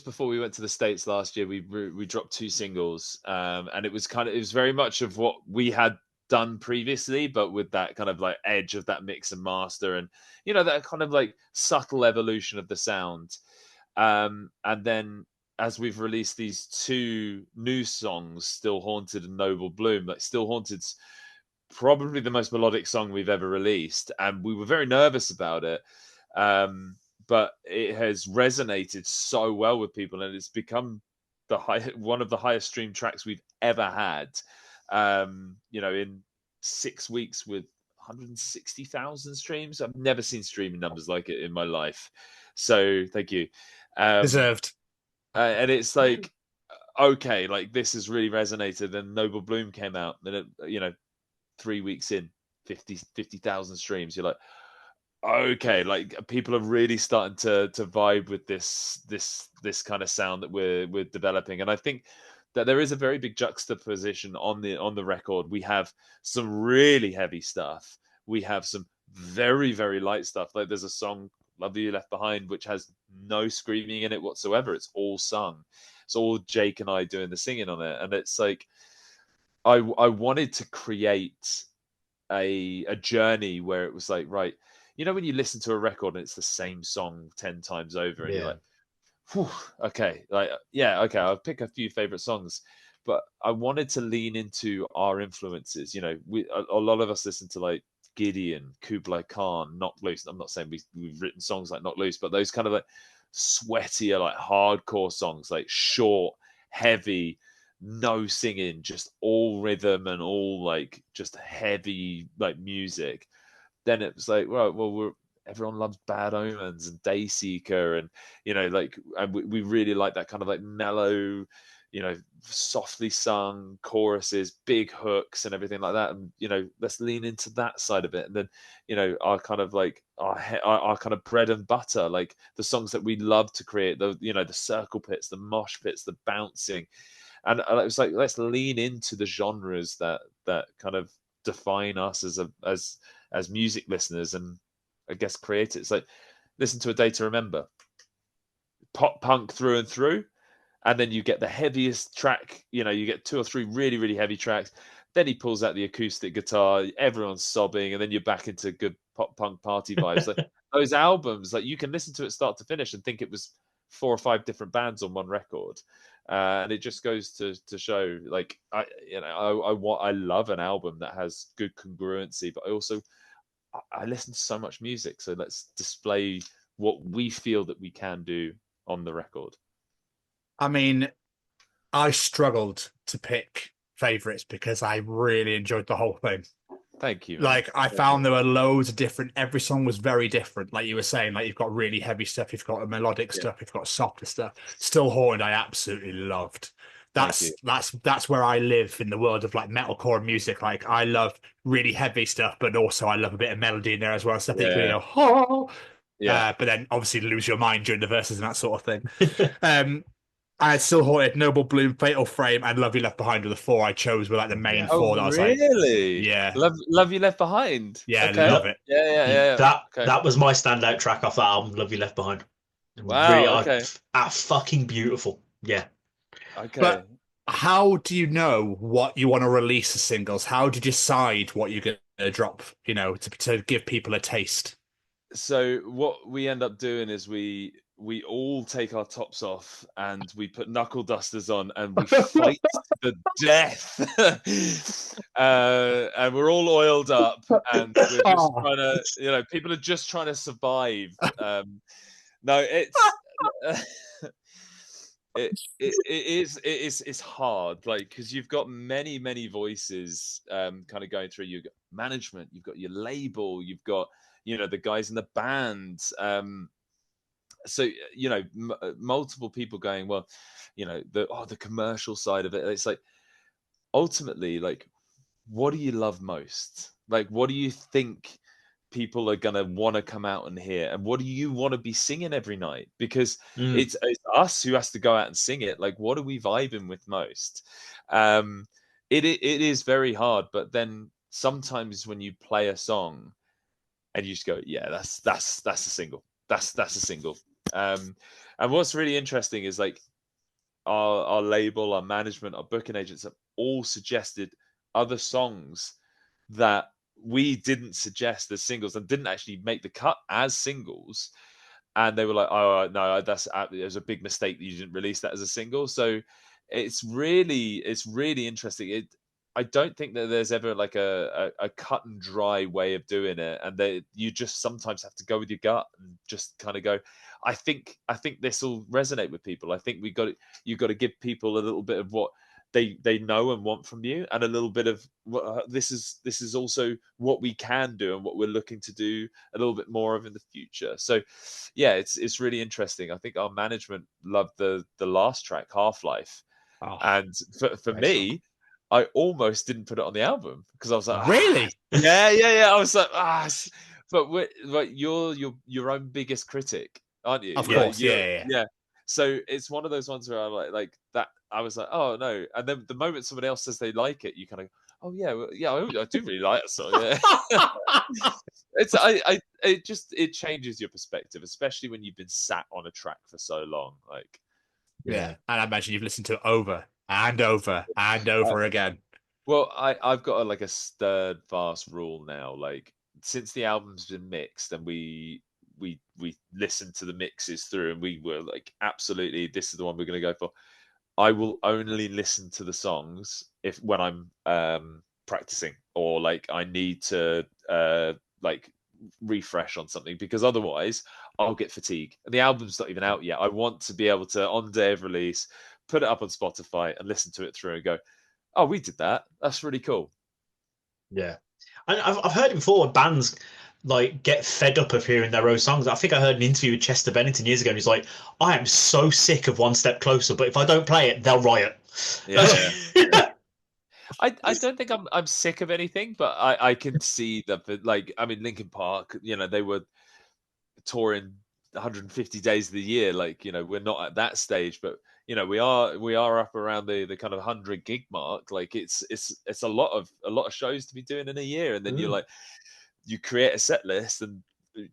before we went to the States last year, we dropped 2 singles, and it was very much of what we had done previously, but with that kind of like edge of that mix and master, and that kind of like subtle evolution of the sound. And then as we've released these 2 new songs, Still Haunted and Noble Bloom, like Still Haunted's probably the most melodic song we've ever released, and we were very nervous about it. But it has resonated so well with people, and it's become one of the highest streamed tracks we've ever had. In 6 weeks with 160,000 streams. I've never seen streaming numbers like it in my life. So thank you. Deserved. And it's like, okay, like this has really resonated. And Noble Bloom came out, and 3 weeks in, 50,000 streams. You're like, okay, like people are really starting to vibe with this kind of sound that we're developing. And I think that there is a very big juxtaposition on the record. We have some really heavy stuff. We have some very, very light stuff. Like there's a song, Love You Left Behind, which has no screaming in it whatsoever. It's all sung. It's all Jake and I doing the singing on it. And it's like, I wanted to create a journey where it was like, right, when you listen to a record and it's the same song 10 times over, and you're like, whew, okay, like, yeah, okay, I'll pick a few favorite songs. But I wanted to lean into our influences. A lot of us listen to like Gideon, Kublai Khan, Knock Loose. I'm not saying we've written songs like Knock Loose, but those kind of like sweatier, like hardcore songs, like short, heavy, no singing, just all rhythm and all like just heavy like music. Then it was like, well, everyone loves Bad Omens and Dayseeker, and and we really like that kind of like mellow, softly sung choruses, big hooks, and everything like that. And let's lean into that side of it. And then our kind of like our kind of bread and butter, like the songs that we love to create, the circle pits, the mosh pits, the bouncing. And it was like, let's lean into the genres that kind of define us as music listeners, and I guess create it. It's like, listen to A Day to Remember, pop punk through and through. And then you get the heaviest track, you get 2 or 3 really, really heavy tracks. Then he pulls out the acoustic guitar, everyone's sobbing, and then you're back into good pop punk party vibes. Like those albums, like you can listen to it start to finish and think it was 4 or 5 different bands on one record. And it just goes to show, like, I love an album that has good congruency, but I listen to so much music. So let's display what we feel that we can do on the record. I mean, I struggled to pick favorites because I really enjoyed the whole thing. Thank you. Like, I found there were loads of different, every song was very different. Like you were saying, like you've got really heavy stuff, you've got melodic stuff, you've got softer stuff. Still Haunted, I absolutely loved. That's where I live in the world of like metalcore music. Like I love really heavy stuff, but also I love a bit of melody in there as well. Stuff that you go, oh. But then obviously lose your mind during the verses and that sort of thing. I still Haunted, Noble Bloom, Fatal Frame, and Love You Left Behind were the 4 I chose. Were like the main 4 that I was like, really? Yeah. Love You Left Behind. Yeah, okay. Love it. Yeah. That was my standout track off that album, Love You Left Behind. Wow. Really, okay. Fucking beautiful. Yeah. Okay. But how do you know what you want to release as singles? How do you decide what you're going to drop? To give people a taste. So what we end up doing is we all take our tops off and we put knuckle dusters on and we fight to the death. And we're all oiled up and we're just trying to, people are just trying to survive. No, it's hard, like, because you've got many voices kind of going through. You've got management, you've got your label, you've got the guys in the band. So multiple people going, well, the commercial side of it. It's like, ultimately, like, what do you love most? Like, what do you think people are gonna want to come out and hear, and what do you want to be singing every night? Because it's us who has to go out and sing it. Like, what are we vibing with most? It is very hard, but then sometimes when you play a song and you just go, yeah, that's a single. That's a single. And what's really interesting is, like, our label, our management, our booking agents have all suggested other songs that we didn't suggest as singles and didn't actually make the cut as singles. And they were like, oh no, it was a big mistake that you didn't release that as a single. So it's really interesting. I don't think that there's ever like a cut and dry way of doing it, and you just sometimes have to go with your gut and just kind of go, I think this will resonate with people. I think you've got to give people a little bit of what they know and want from you, and a little bit of this is also what we can do and what we're looking to do a little bit more of in the future. So yeah, it's really interesting. I think our management loved the last track, Half-Life, and for me, I almost didn't put it on the album because I was like, really? Yeah. I was like, but you're your own biggest critic, aren't you? Of course, yeah. So it's one of those ones where I'm like that. I was like, oh no, and then the moment somebody else says they like it, you kind of, oh yeah, I do really like it. So yeah, it changes your perspective, especially when you've been sat on a track for so long. Like, yeah, and I imagine you've listened to it over and over and over again. Well, I've got a stirred fast rule now. Like, since the album's been mixed and we listened to the mixes through and we were like, absolutely, this is the one we're going to go for. I will only listen to the songs when I'm practicing, or like I need to like refresh on something, because otherwise I'll get fatigued. The album's not even out yet. I want to be able to, on day of release, put it up on Spotify and listen to it through and go, oh, we did that. That's really cool. Yeah. And I've heard it before, bands like get fed up of hearing their own songs. I think I heard an interview with Chester Bennington years ago, and he's like, "I am so sick of One Step Closer, but if I don't play it, they'll riot." Yeah. I don't think I'm sick of anything, but I can see that, like, I mean, Linkin Park, they were touring 150 days of the year. Like, we're not at that stage, but we are up around the kind of 100 gig mark. Like, it's a lot of shows to be doing in a year, and then you're like, you create a set list and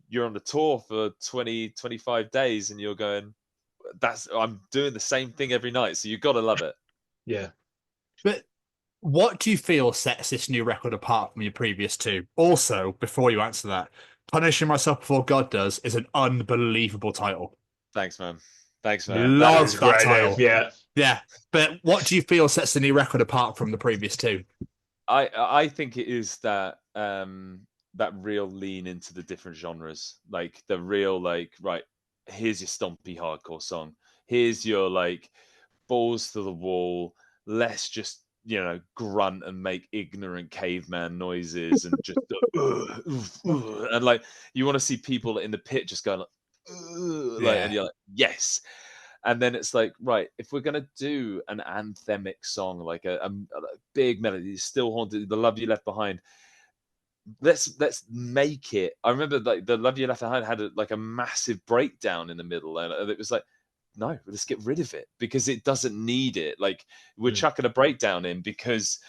you're on the tour for 20-25 days, and you're going, I'm doing the same thing every night, so you've got to love it. Yeah. But what do you feel sets this new record apart from your previous two? Also, before you answer that, Punishing Myself Before God Does is an unbelievable title. Thanks, man. That Love that title. Yeah. Yeah. But what do you feel sets the new record apart from the previous two? I think it is that that real lean into the different genres. Like the real, like, right, here's your stompy hardcore song. Here's your, like, balls to the wall. Let's just, grunt and make ignorant caveman noises and just and like, you want to see people in the pit just going like, and you're like, yes. And then it's like, right, if we're gonna do an anthemic song, like a big melody, Still Haunted, The Love You Left Behind, let's make it. I remember, like, The Love You Left Behind had a massive breakdown in the middle, and it was like, no, let's get rid of it because it doesn't need it. Like, we're chucking a breakdown in because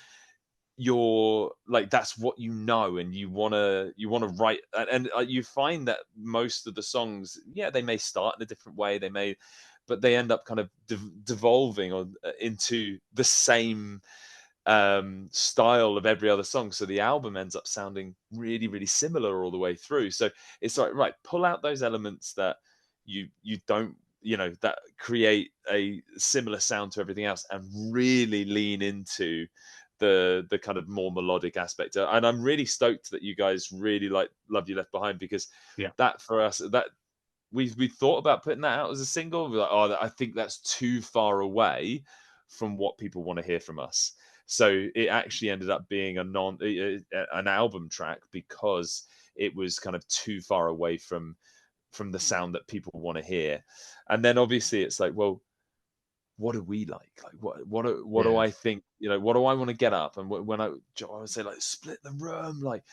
you're like, that's what and you want to write, and you find that most of the songs, they may start in a different way, but they end up kind of devolving into the same style of every other song, so the album ends up sounding really, really similar all the way through. So it's like, right, pull out those elements that you don't, that create a similar sound to everything else, and really lean into the kind of more melodic aspect. And I'm really stoked that you guys really like Love You Left Behind, because that, for us, that we thought about putting that out as a single. We're like, I think that's too far away from what people want to hear from us. So it actually ended up being an album track, because it was kind of too far away from the sound that people want to hear. And then obviously it's like, well, what do we like? Like, what do I think? What do I want to get up? And when I would say, like, Split the Room, like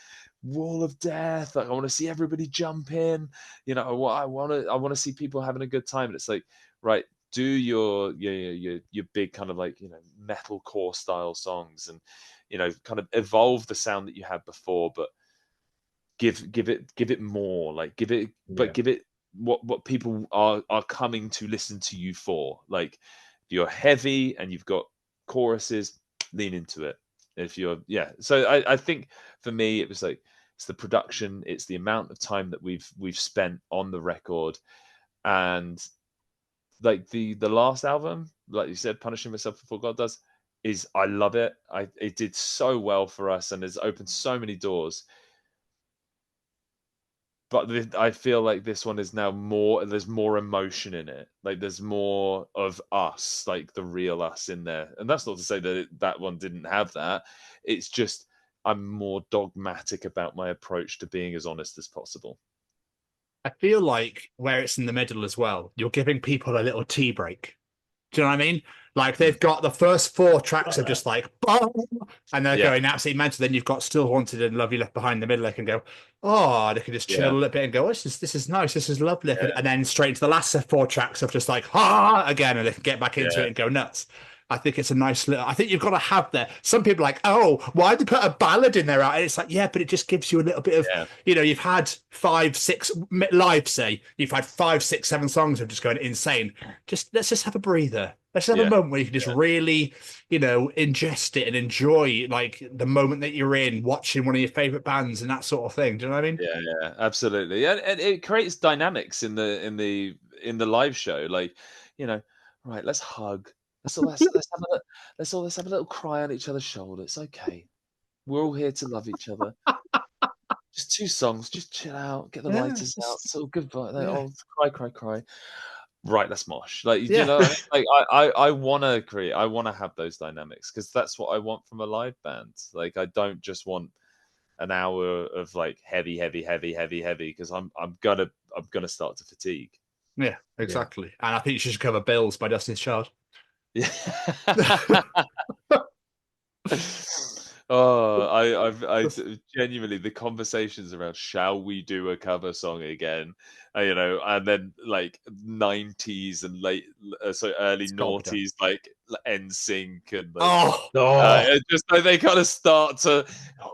Wall of Death, like, I want to see everybody jump in. I want to see people having a good time. And it's like, right, do your big kind of, like, metalcore style songs, and kind of evolve the sound that you had before, but give it more, like, give it what people are coming to listen to you for. Like, if you're heavy and you've got choruses, lean into it. If you're so I think for me it was like, it's the production, it's the amount of time that we've spent on the record, and like the last album, like you said, Punishing Myself Before God Does, I love it. It did so well for us and has opened so many doors. But I feel like this one is now there's more emotion in it. Like, there's more of us, like the real us in there. And that's not to say that that one didn't have that. It's just, I'm more dogmatic about my approach to being as honest as possible. I feel like where it's in the middle as well, you're giving people a little tea break. Do you know what I mean? Like, they've got the first 4 tracks of just like, boom, and they're going absolutely mental. Then you've got Still Haunted and Love You Left Behind in the middle. They can go, they can just chill a little bit and go, this is nice, this is lovely. And then straight into the last 4 tracks of just like, again, and they can get back into it and go nuts. I think it's a nice little, I think you've got to have there. Some people are like, why'd they put a ballad in there? And it's like, but it just gives you a little bit of, you've had 5, 6 live, say, you've had 5, 6, 7 songs of just going insane. Let's just have a breather. Let's have a moment where you can just really, ingest it and enjoy, like, the moment that you're in, watching one of your favorite bands and that sort of thing. Do you know what I mean? Yeah, absolutely. And it creates dynamics in the live show. Like, right, let's hug. Let's all have a little cry on each other's shoulder. It's okay. We're all here to love each other. Just 2 songs. Just chill out. Get the lighters out. So goodbye. Cry. Right, let's mosh. Like, like, I want to create. I want to have those dynamics, because that's what I want from a live band. Like, I don't just want an hour of like heavy because I'm gonna start to fatigue. Yeah, exactly. Yeah. And I think you should cover Bills by Destiny's Child. Yeah. Oh, I genuinely, the conversations around shall we do a cover song again, and then like 90s and early noughties, like NSYNC and like, just like they kind of start to,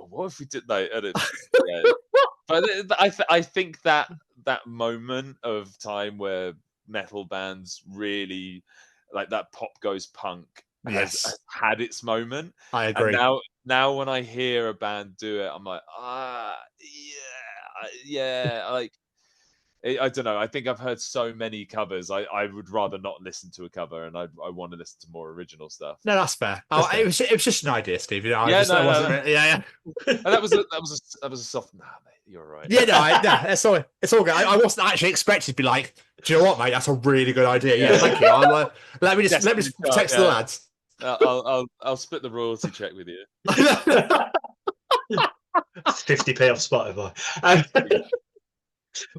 what if we did that? Yeah. But I think that moment of time where metal bands really, like, that pop goes punk has had its moment. I agree. And now when I hear a band do it, I'm like, yeah, like, I don't know. I think I've heard so many covers. I would rather not listen to a cover, and I want to listen to more original stuff. No, that's fair. It was just an idea, Steve. Yeah, yeah. That was a soft. Nah, mate, you're right. Yeah, no, it's all good. I wasn't actually expected to be like, do you know what, mate? That's a really good idea. Yeah, thank you. Let me just text the lads. I'll split the royalty check with you. 50p off Spotify.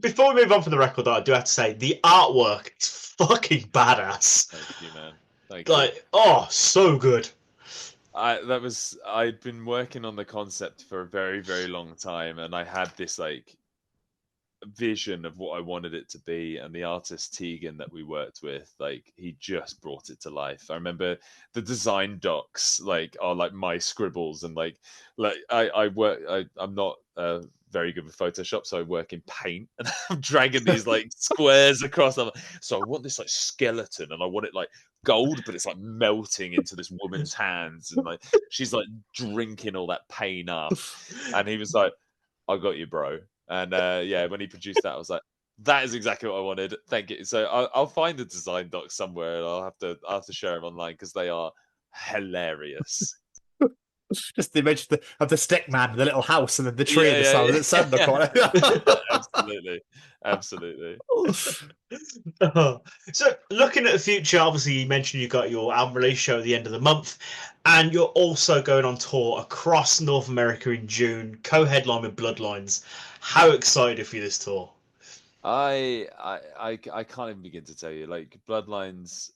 Before we move on from the record, though, I do have to say the artwork is fucking badass. Thank you, man. Thank you. So good. I'd been working on the concept for a very, very long time, and I had this like vision of what I wanted it to be, and the artist Tegan that we worked with, like, he just brought it to life. I remember the design docs are like my scribbles, and like I'm not very good with Photoshop, so I work in Paint, and I'm dragging these like squares across. So I want this like skeleton, and I want it like gold, but it's like melting into this woman's hands, and like she's like drinking all that pain up. And he was like, "I got you, bro." And when he produced that, I was like, "That is exactly what I wanted. Thank you." So I'll find the design docs somewhere, and I'll have to share them online because they are hilarious. Just the image of the stick man, the little house, and then the tree in the center corner. Absolutely. So, looking at the future, obviously, you mentioned you got your album release show at the end of the month, and you're also going on tour across North America in June, co-headline with Bloodlines. How excited for this tour? I can't even begin to tell you. Like, Bloodlines,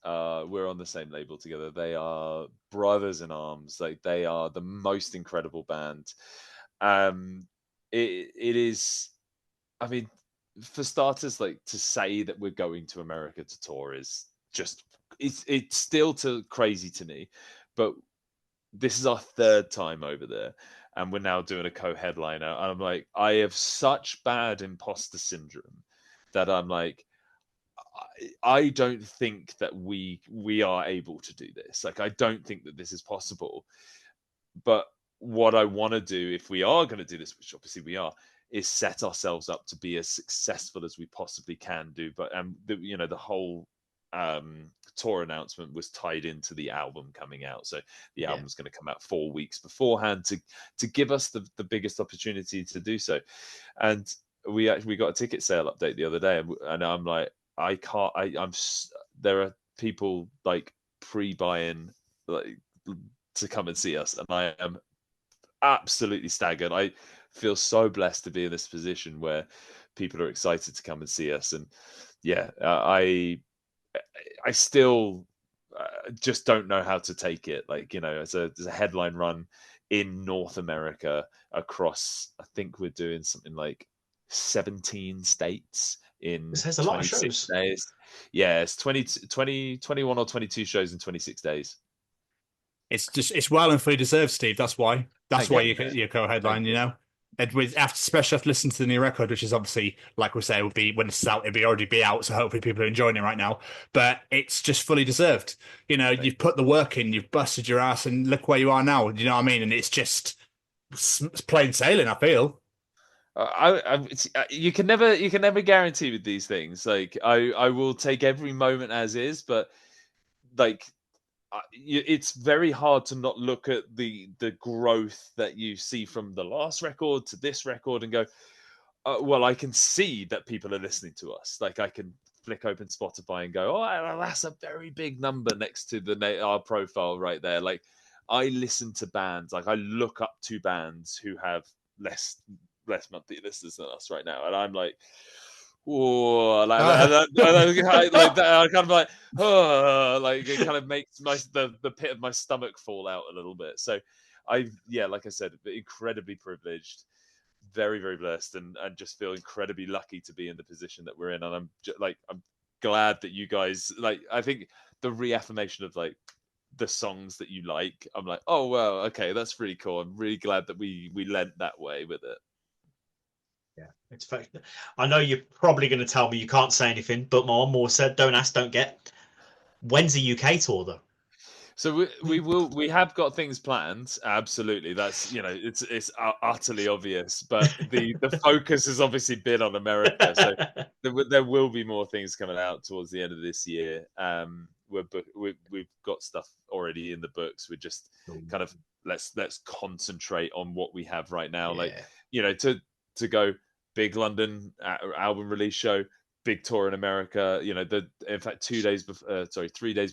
we're on the same label together. They are brothers in arms. Like, they are the most incredible band. It is, I mean, for starters, like, to say that we're going to America to tour is just, it's still too crazy to me. But this is our third time over there, and we're now doing a co-headliner. And I'm like, I have such bad imposter syndrome that I'm like, I don't think that we are able to do this. Like, I don't think that this is possible. But what I want to do, if we are going to do this, which obviously we are, is set ourselves up to be as successful as we possibly can do. But the whole tour announcement was tied into the album coming out. So the album's going to come out 4 weeks beforehand to give us the biggest opportunity to do so. And we got a ticket sale update the other day, and I'm like, there are people like pre-buying like to come and see us, and I am absolutely staggered. I feel so blessed to be in this position where people are excited to come and see us. And I still just don't know how to take it. Like, as a headline run in North America across, I think we're doing something like 17 states in 26 days. Yeah, it's 21 or 22 shows in 26 days. It's well and fully deserved, Steve. That's why you co-headline, And especially after listening to the new record, which is obviously, like we say, will be when it's out, it'll already be out. So hopefully people are enjoying it right now. But it's just fully deserved. You've put the work in, you've busted your ass, and look where you are now. Do you know what I mean? And it's just plain sailing, I feel. You can never guarantee with these things. Like, I will take every moment as is, but like, it's very hard to not look at the growth that you see from the last record to this record and go, well, I can see that people are listening to us. Like, I can flick open Spotify and go, oh, that's a very big number next to our profile right there. Like, I listen to bands, like, I look up to bands who have less monthly listeners than us right now, and I'm like, whoa, like that. I kind of like, oh, like it kind of makes the pit of my stomach fall out a little bit. So like I said, incredibly privileged, very, very blessed, and just feel incredibly lucky to be in the position that we're in. And I'm glad that you guys, like, I think the reaffirmation of like the songs that you like, I'm like, oh well, okay, that's really cool. I'm really glad that we lent that way with it. Yeah, it's fact. I know you're probably going to tell me you can't say anything, but my mom said, "Don't ask, don't get." When's the UK tour though? So we have got things planned. Absolutely, that's it's utterly obvious. But the focus has obviously been on America. So there will be more things coming out towards the end of this year. We've got stuff already in the books. We're just kind of let's concentrate on what we have right now. Yeah. Like to go big London album release show, big tour in America. In fact, 3 days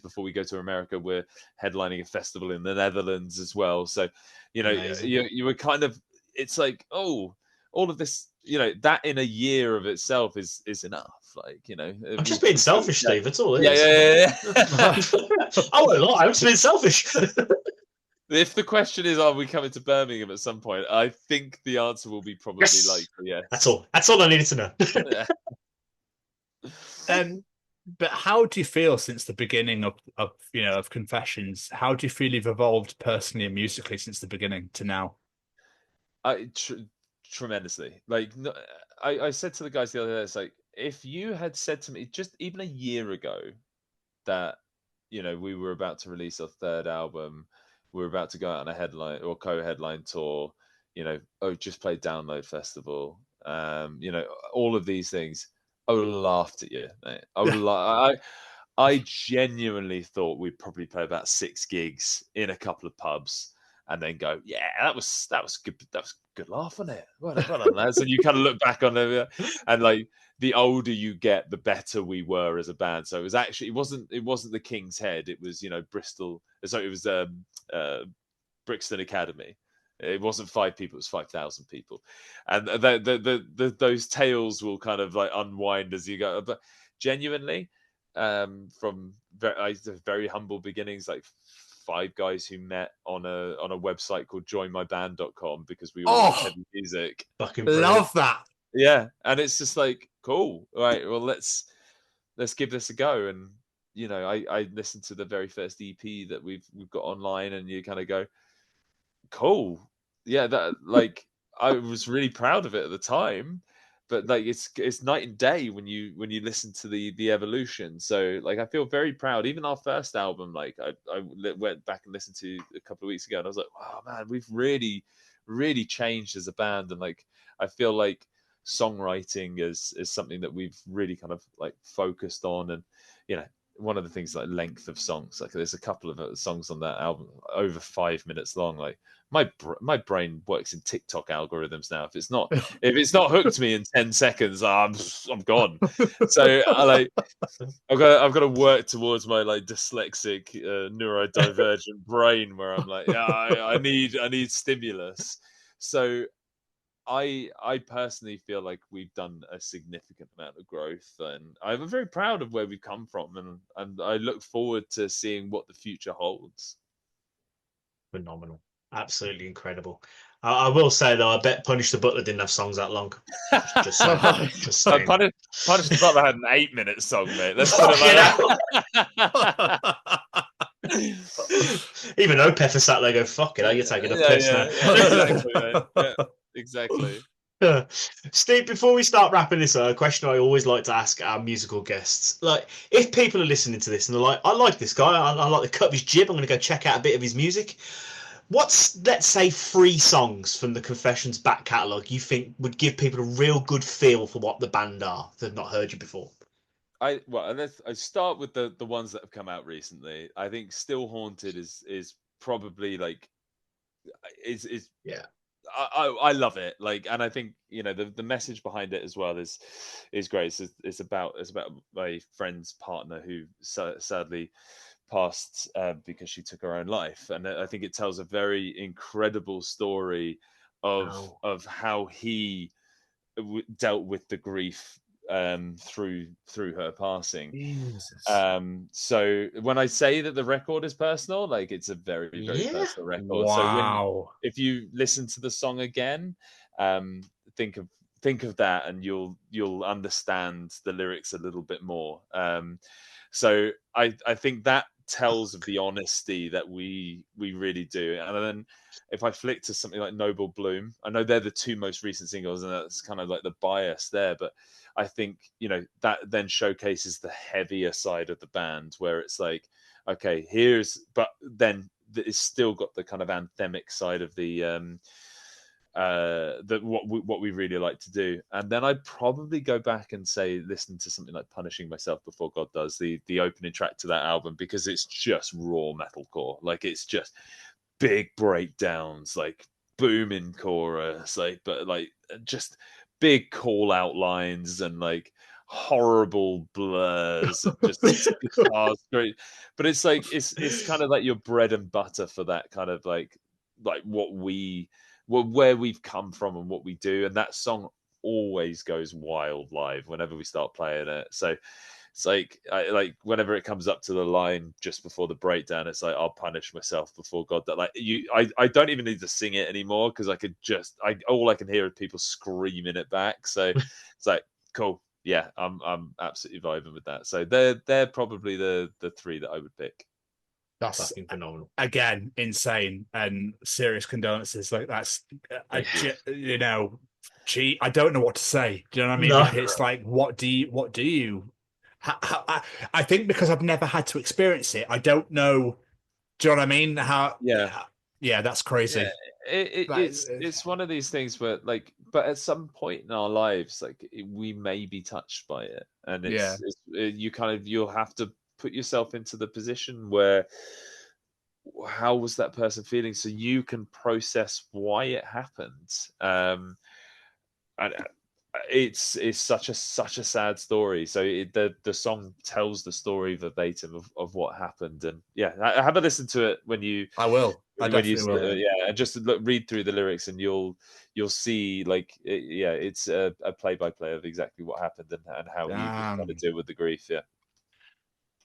before we go to America, we're headlining a festival in the Netherlands as well. So, you were kind of, it's like, oh, all of this, that in a year of itself is enough. Like, I'm just being selfish, Steve. That's all it is. Yeah. I won't lie. I'm just being selfish. If the question is, are we coming to Birmingham at some point? I think the answer will be probably likely yes. That's all. That's all I needed to know. But how do you feel since the beginning of Confessions? How do you feel you've evolved personally and musically since the beginning to now? Tremendously. Like, I said to the guys the other day, it's like, if you had said to me just even a year ago that we were about to release our third album, we were about to go out on a headline or co-headline tour, just play Download Festival, all of these things, I would have laughed at you, mate. I genuinely thought we'd probably play about 6 gigs in a couple of pubs and then go, yeah, that was good. That was a good laugh, wasn't it? Well done, lads. And you kind of look back on it, and like the older you get, the better we were as a band. So it wasn't the King's Head. It was Bristol. Sorry, it was Brixton Academy. It wasn't 5 people; it was 5,000 people, and those tales will kind of like unwind as you go. But genuinely, from very humble beginnings, like 5 guys who met on a website called joinmyband.com because we all like heavy music. Fucking love that. Yeah, and it's just like cool. All right, well let's give this a go. And I listened to the very first EP that we've got online, and you kind of go, cool. Yeah, that like I was really proud of it at the time, but like it's night and day when you listen to the evolution. So like I feel very proud. Even our first album, like I went back and listened to a couple of weeks ago, and I was like, wow, man, we've really, really changed as a band. And like I feel like songwriting is something that we've really kind of like focused on. And one of the things, like length of songs, like there's a couple of songs on that album over 5 minutes long. Like my brain works in TikTok algorithms now. If it's not hooked me in 10 seconds, I'm gone. So I've got to work towards my like dyslexic neurodivergent brain where I'm like, yeah, I need stimulus. So I personally feel like we've done a significant amount of growth, and I'm very proud of where we've come from, and I look forward to seeing what the future holds. Phenomenal. Absolutely incredible. I will say though, I bet Punish the Butler didn't have songs that long. Just saying. Punish the Butler had an 8-minute song, mate. Let's put it like that. Even Opeth sat there go, fuck it, you're taking a piss now. Exactly, mate. Yeah, exactly. Steve, before we start wrapping this up, a question I always like to ask our musical guests. Like, if people are listening to this and they're like, I like this guy, I like the cut of his jib, I'm going to go check out a bit of his music. What's, let's say, 3 songs from the Confessions back catalogue you think would give people a real good feel for what the band are that have not heard you before? I start with the ones that have come out recently. I think Still Haunted is probably like is yeah. I love it. Like, and I think the message behind it as well is great. It's about my friend's partner who sadly passed because she took her own life, and I think it tells a very incredible story of how he dealt with the grief through her passing. Jesus. So when I say that the record is personal, like it's a very, very personal record. Wow. So if you listen to the song again, think of that, and you'll understand the lyrics a little bit more. So I think that tells of the honesty that we really do. And then if I flick to something like Noble Bloom, I know they're the two most recent singles, and that's kind of like the bias there, but I think, that then showcases the heavier side of the band, where it's like, okay, but then it's still got the kind of anthemic side of the what we really like to do. And then I'd probably go back and say, listen to something like Punishing Myself Before God Does, the opening track to that album, because it's just raw metalcore. Like, it's just big breakdowns, like booming chorus, but just big call out lines and like horrible blurs and just guitars great. But it's like it's kind of like your bread and butter for that kind of like where we've come from and what we do. And that song always goes wild live whenever we start playing it. So it's like whenever it comes up to the line just before the breakdown, it's like, I'll punish myself before God. That I don't even need to sing it anymore, because all I can hear is people screaming it back. So it's like, cool, yeah, I'm absolutely vibing with that. So they're probably the three that I would pick. That's fucking phenomenal. Again, insane, and serious condolences. Like, that's gee, I don't know what to say. Do you know what I mean? No. Like, it's like, what do you? I think because I've never had to experience it, I don't know. Do you know what I mean? Yeah, that's crazy. Yeah, it's one of these things where, like, but at some point in our lives, like, we may be touched by it, and you'll have to put yourself into the position where, how was that person feeling, so you can process why it happened. And it's such a sad story. So the song tells the story verbatim of what happened. And yeah, have a listen to it when you. I will. I definitely will. Yeah, and just read through the lyrics, and you'll see, like, it's a play-by-play of exactly what happened and how you kind of deal with the grief. Yeah.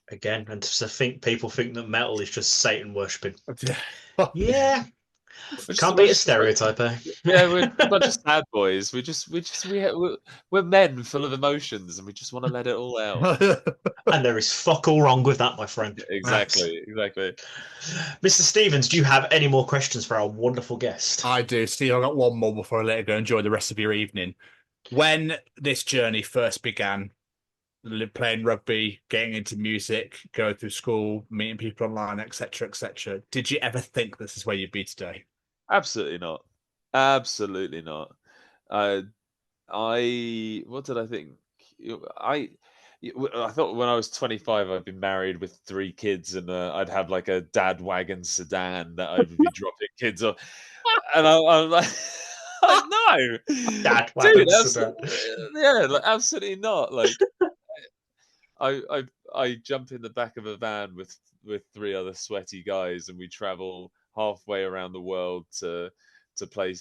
Again, and to think people think that metal is just Satan worshipping. Yeah. Can't beat a stereotype, eh? Yeah, we're a bunch of sad boys. We're men full of emotions, and we just want to let it all out. And there is fuck all wrong with that, my friend. Exactly. Mr. Stevens, do you have any more questions for our wonderful guest? I do, Steve. I've got one more before I let it go. Enjoy the rest of your evening. When this journey first began, playing rugby, getting into music, going through school, meeting people online, etc., did you ever think this is where you'd be today? Absolutely not. What did I think? I thought when I was 25, I'd be married with 3 kids, and I'd have like a dad wagon sedan that I would be dropping kids on. And I'm like, no, dad wagon sedan. Yeah, like, absolutely not. Like, I jump in the back of a van with 3 other sweaty guys, and we travel halfway around the world to play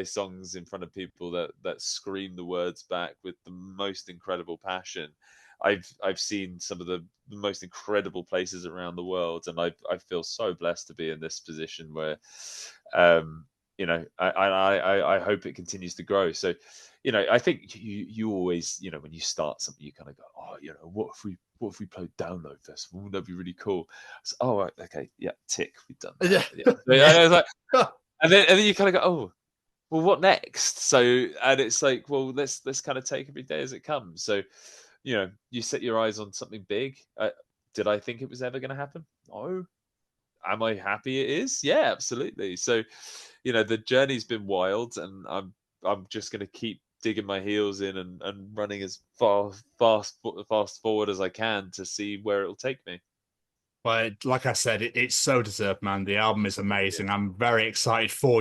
songs in front of people that scream the words back with the most incredible passion. I've seen some of the most incredible places around the world, and I feel so blessed to be in this position where, I hope it continues to grow. So, I think you always, when you start something, you kind of go, oh, what if we played Download Festival? Wouldn't that be really cool? So, oh, right, okay, yeah, tick, we've done that. Yeah. I was like, and then you kind of go, oh, well, what next? So, and it's like, well, let's kind of take every day as it comes. So, you set your eyes on something big. Did I think it was ever going to happen? No. Am I happy it is? Yeah, absolutely. So, the journey's been wild, and I'm just going to keep digging my heels in and running as fast forward as I can to see where it'll take me. Well, like I said, it's so deserved, man. The album is amazing. I'm very excited for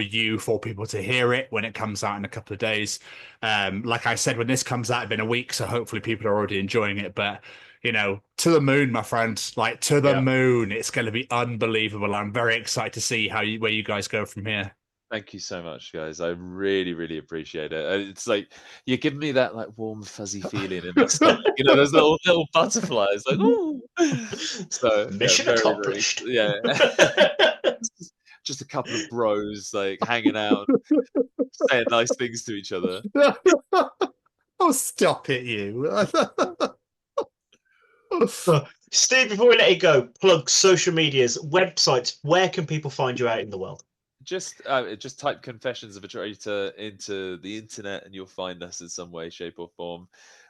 people to hear it when it comes out in a couple of days. Like I said, when this comes out, it's been a week, so hopefully people are already enjoying it. But, to the moon, my friend, like to the moon. It's going to be unbelievable. I'm very excited to see where you guys go from here. Thank you so much, guys. I really, really appreciate it. It's like you're giving me that like warm, fuzzy feeling in my stomach. You know, those little butterflies. Like, ooh. So Mission accomplished. Just a couple of bros like hanging out, saying nice things to each other. Oh, stop it, you. Steve, before we let you go, plug social medias, websites. Where can people find you out in the world? Just type Confessions of a Traitor into the internet and you'll find us in some way, shape, or form.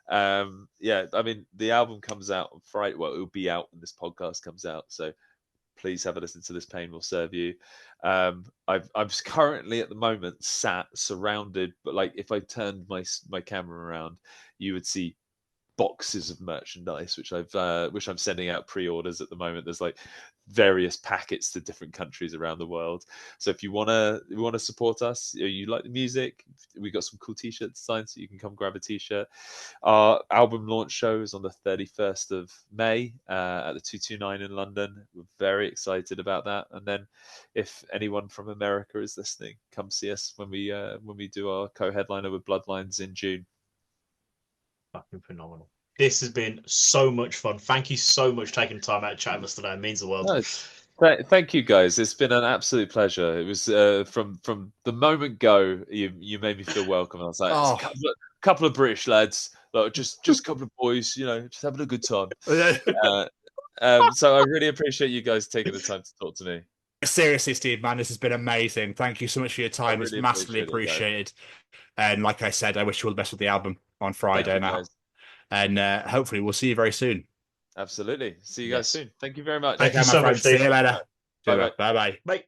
Yeah, I mean, the album comes out on Friday. Well, it'll be out when this podcast comes out. So please have a listen to This Pain Will Serve You. I'm currently at the moment sat surrounded, but like if I turned my camera around, you would see boxes of merchandise which I'm sending out pre-orders at the moment. There's like various packets to different countries around the world. So if you want to support us, you like the music, we got some cool t-shirt designs, so you can come grab a t-shirt. Our album launch show is on the 31st of May at the 229 in London. We're very excited about that. And then if anyone from America is listening, come see us when we do our co-headliner with Bloodlines in June. Fucking phenomenal. This has been so much fun. Thank you so much for taking time out to chat with us today. It means the world. Thank you, guys. It's been an absolute pleasure. It was from the moment go. You made me feel welcome. I was like, it's a couple of British lads, like, just a couple of boys, you know, just having a good time. So I really appreciate you guys taking the time to talk to me. Seriously, Steve, man, this has been amazing. Thank you so much for your time. Really it's massively appreciated. And like I said, I wish you all the best with the album on Friday now. Guys. And hopefully we'll see you very soon. Absolutely. See you guys soon. Thank you very much. Thank you so much, Steve. See you later. Bye-bye. Bye-bye. Bye.